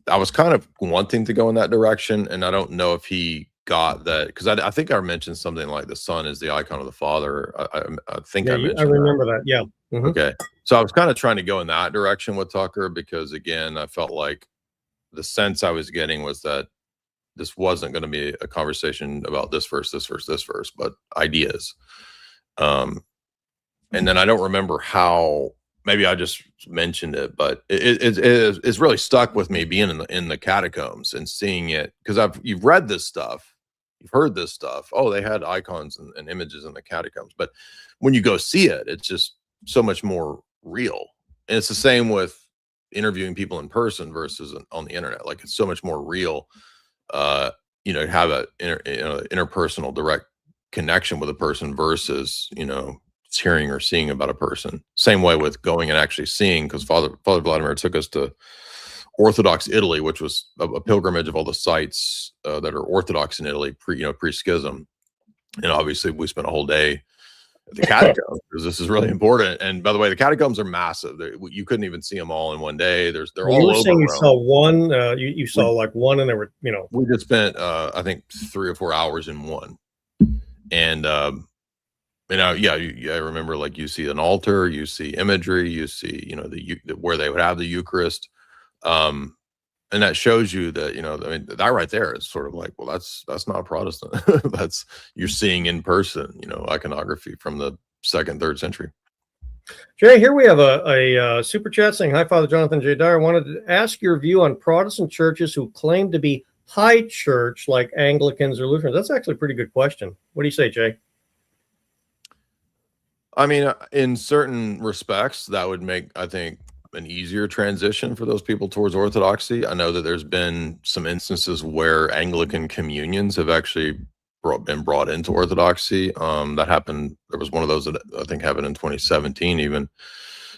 I was kind of wanting to go in that direction, and I don't know if he got that, because I think I mentioned something like the Son is the icon of the Father. I think I mentioned I remember that. Yeah. Mm-hmm. Okay. So I was kind of trying to go in that direction with Tucker because, again, I felt like the sense I was getting was that this wasn't going to be a conversation about this verse, but ideas. And then I don't remember how, maybe I just mentioned it, but it's really stuck with me being in the catacombs and seeing it, because you've read this stuff, you've heard this stuff. Oh, they had icons and images in the catacombs, but when you go see it, it's just so much more real. And it's the same with interviewing people in person versus on the internet. Like, it's so much more real. You know, have a interpersonal direct connection with a person versus, you know, just hearing or seeing about a person. Same way with going and actually seeing, because Father Vladimir took us to Orthodox Italy, which was a pilgrimage of all the sites that are Orthodox in Italy pre-schism. And obviously we spent a whole day at the catacombs because this is really important. And by the way, the catacombs are massive. You couldn't even see them all in one day. They're all over. You saw one. You saw like one, and there were, you know. We just spent I think 3 or 4 hours in one, and you know, I remember, like, you see an altar, you see imagery, you see, you know, where they would have the Eucharist, and that shows you that, you know, I mean, that right there is sort of like, well, that's not Protestant. That's, you're seeing in person, you know, iconography from the 2nd, 3rd century. Jay, here we have a super chat saying, "Hi, Father Jonathan J. Dyer. I wanted to ask your view on Protestant churches who claim to be high church, like Anglicans or Lutherans." That's actually a pretty good question. What do you say, Jay? I mean, in certain respects, that would make, I think, an easier transition for those people towards Orthodoxy. I know that there's been some instances where Anglican communions have actually been brought into Orthodoxy. That happened. There was one of those that I think happened in 2017. Even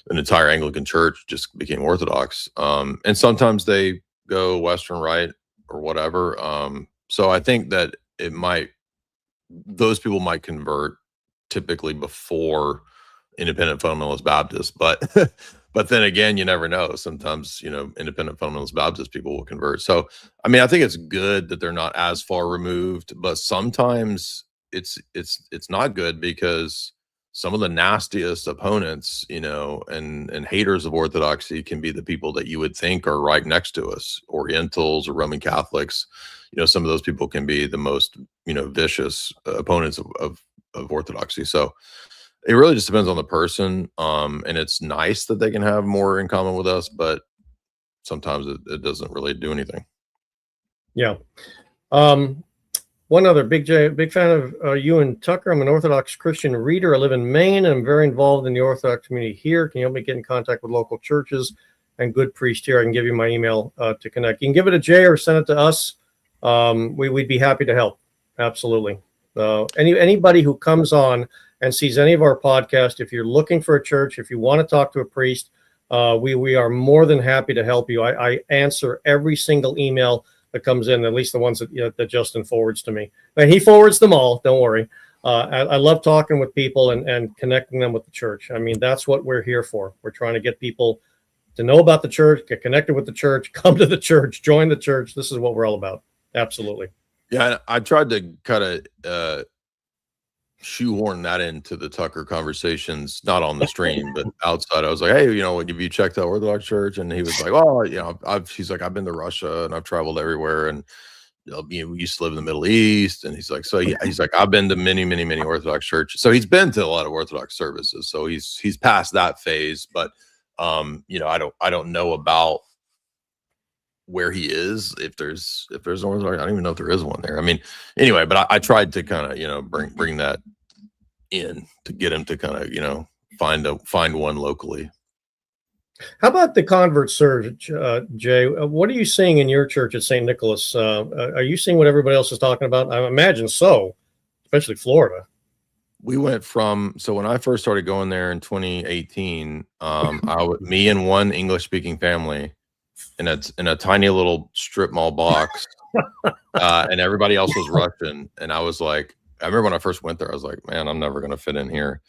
an entire Anglican church just became Orthodox. And sometimes they go Western Rite or whatever. So I think that those people might convert typically before independent fundamentalist Baptists, but then again, you never know. Sometimes, you know, independent fundamentalist Baptist people will convert. So, I mean, I think it's good that they're not as far removed, but sometimes it's not good, because some of the nastiest opponents, you know, and haters of Orthodoxy can be the people that you would think are right next to us, Orientals or Roman Catholics. You know, some of those people can be the most, you know, vicious opponents of Orthodoxy. So it really just depends on the person. And it's nice that they can have more in common with us, but sometimes it doesn't really do anything. Yeah. One other, big fan of you and Tucker. I'm an Orthodox Christian reader. I live in Maine, and I'm very involved in the Orthodox community here. Can you help me get in contact with local churches and good priests here? I can give you my email to connect. You can give it to Jay or send it to us. We'd be happy to help. Absolutely. Anybody who comes on and sees any of our podcasts, if you're looking for a church, if you want to talk to a priest, we are more than happy to help you. I answer every single email that comes in, at least the ones that Justin forwards to me. And he forwards them all, don't worry. I love talking with people and connecting them with the church. I mean, that's what we're here for. We're trying to get people to know about the church, get connected with the church, come to the church, join the church. This is what we're all about. Absolutely. Yeah, I tried to kind of shoehorn that into the Tucker conversations, not on the stream, but outside. I was like, hey, have you checked out Orthodox Church? And he was like, oh, he's like, I've been to Russia and I've traveled everywhere, and we used to live in the Middle East. And he's like, he's like, I've been to many, many, many Orthodox churches. So he's been to a lot of Orthodox services. So he's past that phase. But I don't know about where he is, if there's an Orthodox. I don't even know if there is one there. I mean, anyway, but I tried to kind of bring that in to get him to kind of find one locally. How about the convert surge, Jay? What are you seeing in your church at St. Nicholas? Are you seeing what everybody else is talking about? I imagine so, especially Florida. We went from, so when I first started going there in 2018, me and one English speaking family in a tiny little strip mall box, and everybody else was Russian. And I was like, I remember when I first went there, I was like, man, I'm never going to fit in here.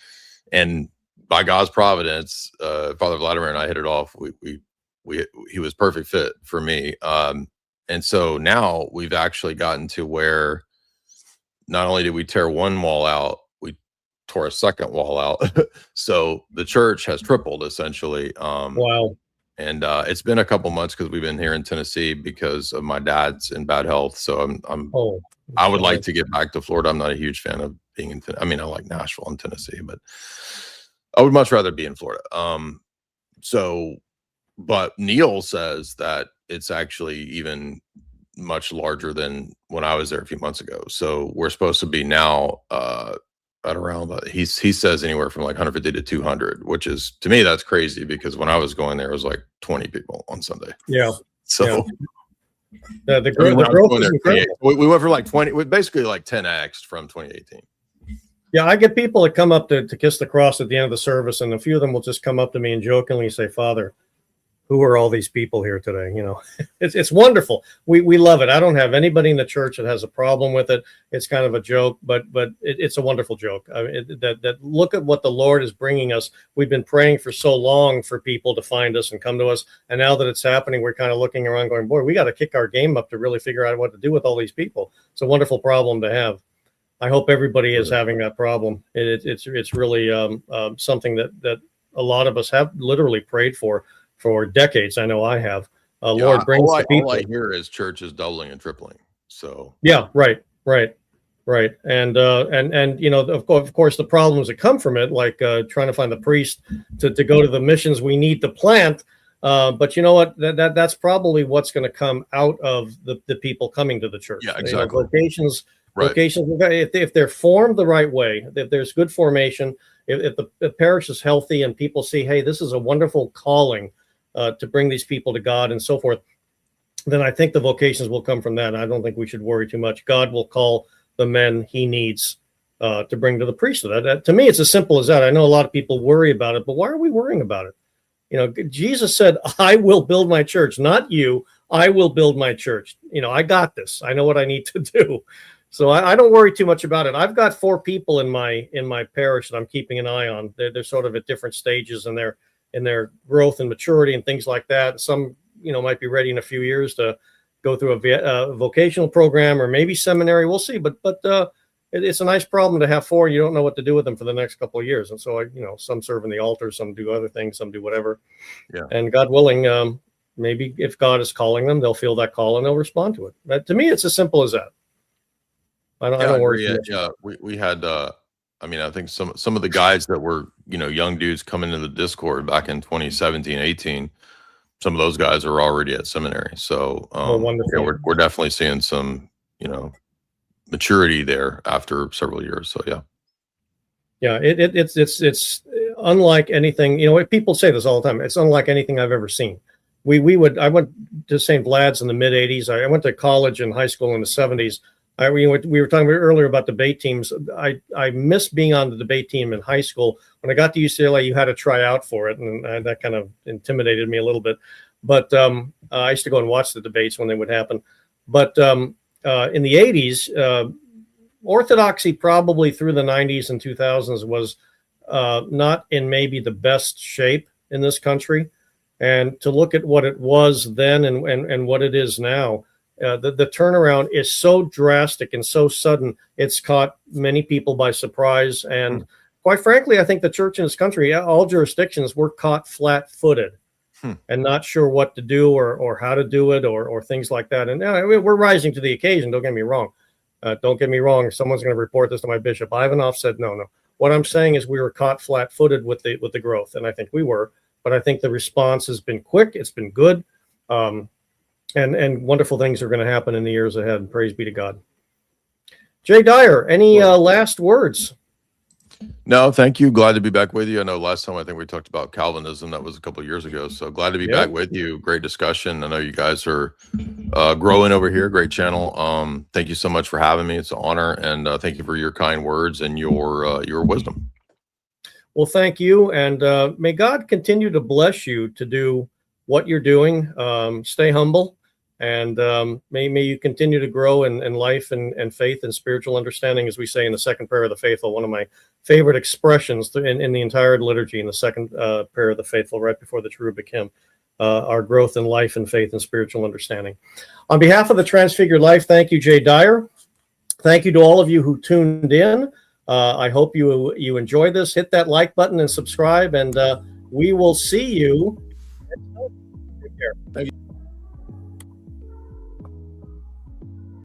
And by God's providence, Father Vladimir and I hit it off. He was perfect fit for me. And so now we've actually gotten to where not only did we tear one wall out, we tore a second wall out. So the church has tripled essentially. Wow. And it's been a couple months because we've been here in Tennessee because of my dad's in bad health. So I would like to get back to Florida. I'm not a huge fan of being in, I like Nashville and Tennessee, but I would much rather be in Florida. But Neil says that it's actually even much larger than when I was there a few months ago. So we're supposed to be now at around, he says anywhere from like 150 to 200, which is, to me, that's crazy because when I was going there, it was like 20 people on Sunday. Yeah. So the growth is incredible. We went for like 20, basically like 10x from 2018. Yeah, I get people that come up to kiss the cross at the end of the service, and a few of them will just come up to me and jokingly say, Father, who are all these people here today? It's wonderful. We love it. I don't have anybody in the church that has a problem with it. It's kind of a joke, but it's a wonderful joke. I mean, that look at what the Lord is bringing us. We've been praying for so long for people to find us and come to us, and now that it's happening, we're kind of looking around going, boy, we got to kick our game up to really figure out what to do with all these people. It's a wonderful problem to have. I hope everybody is having that problem. It's really something that a lot of us have literally prayed for decades. I know I have. Lord, brings the people. All I hear is churches doubling and tripling. So yeah, right. And of course, the problems that come from it, like trying to find the priest to go to the missions we need to plant. But you know what? That's probably what's going to come out of the people coming to the church. Yeah, exactly. Vocations, if they're formed the right way, if there's good formation, if the parish is healthy and people see, hey, this is a wonderful calling to bring these people to God and so forth, then I think the vocations will come from that. I don't think we should worry too much. God will call the men he needs to bring to the priesthood. To me, it's as simple as that. I know a lot of people worry about it, but why are we worrying about it? Jesus said, I will build my church, not you. I will build my church. I got this. I know what I need to do. So I don't worry too much about it. I've got 4 people in my parish that I'm keeping an eye on. They're sort of at different stages in their growth and maturity and things like that. Some, might be ready in a few years to go through a vocational program or maybe seminary. We'll see. But it's a nice problem to have 4. You don't know what to do with them for the next couple of years. And so, some serve in the altar, some do other things, some do whatever. Yeah. And God willing, maybe if God is calling them, they'll feel that call and they'll respond to it. But to me, it's as simple as that. I don't worry. Yeah, we had. I think some of the guys that were young dudes coming into the Discord back in 2017, 18. Some of those guys are already at seminary. So we're definitely seeing some maturity there after several years. So yeah. Yeah, it's unlike anything. People say this all the time. It's unlike anything I've ever seen. I went to St. Vlad's in the mid 80s. I went to college and high school in the 70s. We were talking earlier about debate teams. I missed being on the debate team in high school. When I got to UCLA, you had to try out for it, and that kind of intimidated me a little bit. But I used to go and watch the debates when they would happen. But in the 80s, Orthodoxy probably through the 90s and 2000s was not in maybe the best shape in this country. And to look at what it was then and what it is now, the turnaround is so drastic and so sudden, it's caught many people by surprise. And quite frankly, I think the church in this country, all jurisdictions, were caught flat-footed and not sure what to do or how to do it or things like that. And we're rising to the occasion, don't get me wrong. Don't get me wrong, if someone's going to report this to my bishop. Ivanov said, no. What I'm saying is we were caught flat-footed with the growth, and I think we were. But I think the response has been quick. It's been good. And wonderful things are going to happen in the years ahead. Praise be to God. Jay Dyer, any last words? No, thank you. Glad to be back with you. I know last time I think we talked about Calvinism. That was a couple of years ago. So glad to be back with you. Great discussion. I know you guys are growing over here. Great channel. Thank you so much for having me. It's an honor. And thank you for your kind words and your wisdom. Well, thank you. And may God continue to bless you to do what you're doing. Stay humble. And may you continue to grow in life and faith and spiritual understanding, as we say in the second prayer of the faithful, one of my favorite expressions in the entire liturgy, in the second prayer of the faithful, right before the cherubic hymn, our growth in life and faith and spiritual understanding. On behalf of the Transfigured Life, thank you, Jay Dyer. Thank you to all of you who tuned in. I hope you enjoyed this. Hit that like button and subscribe, and we will see you next time. Take care. Thank you.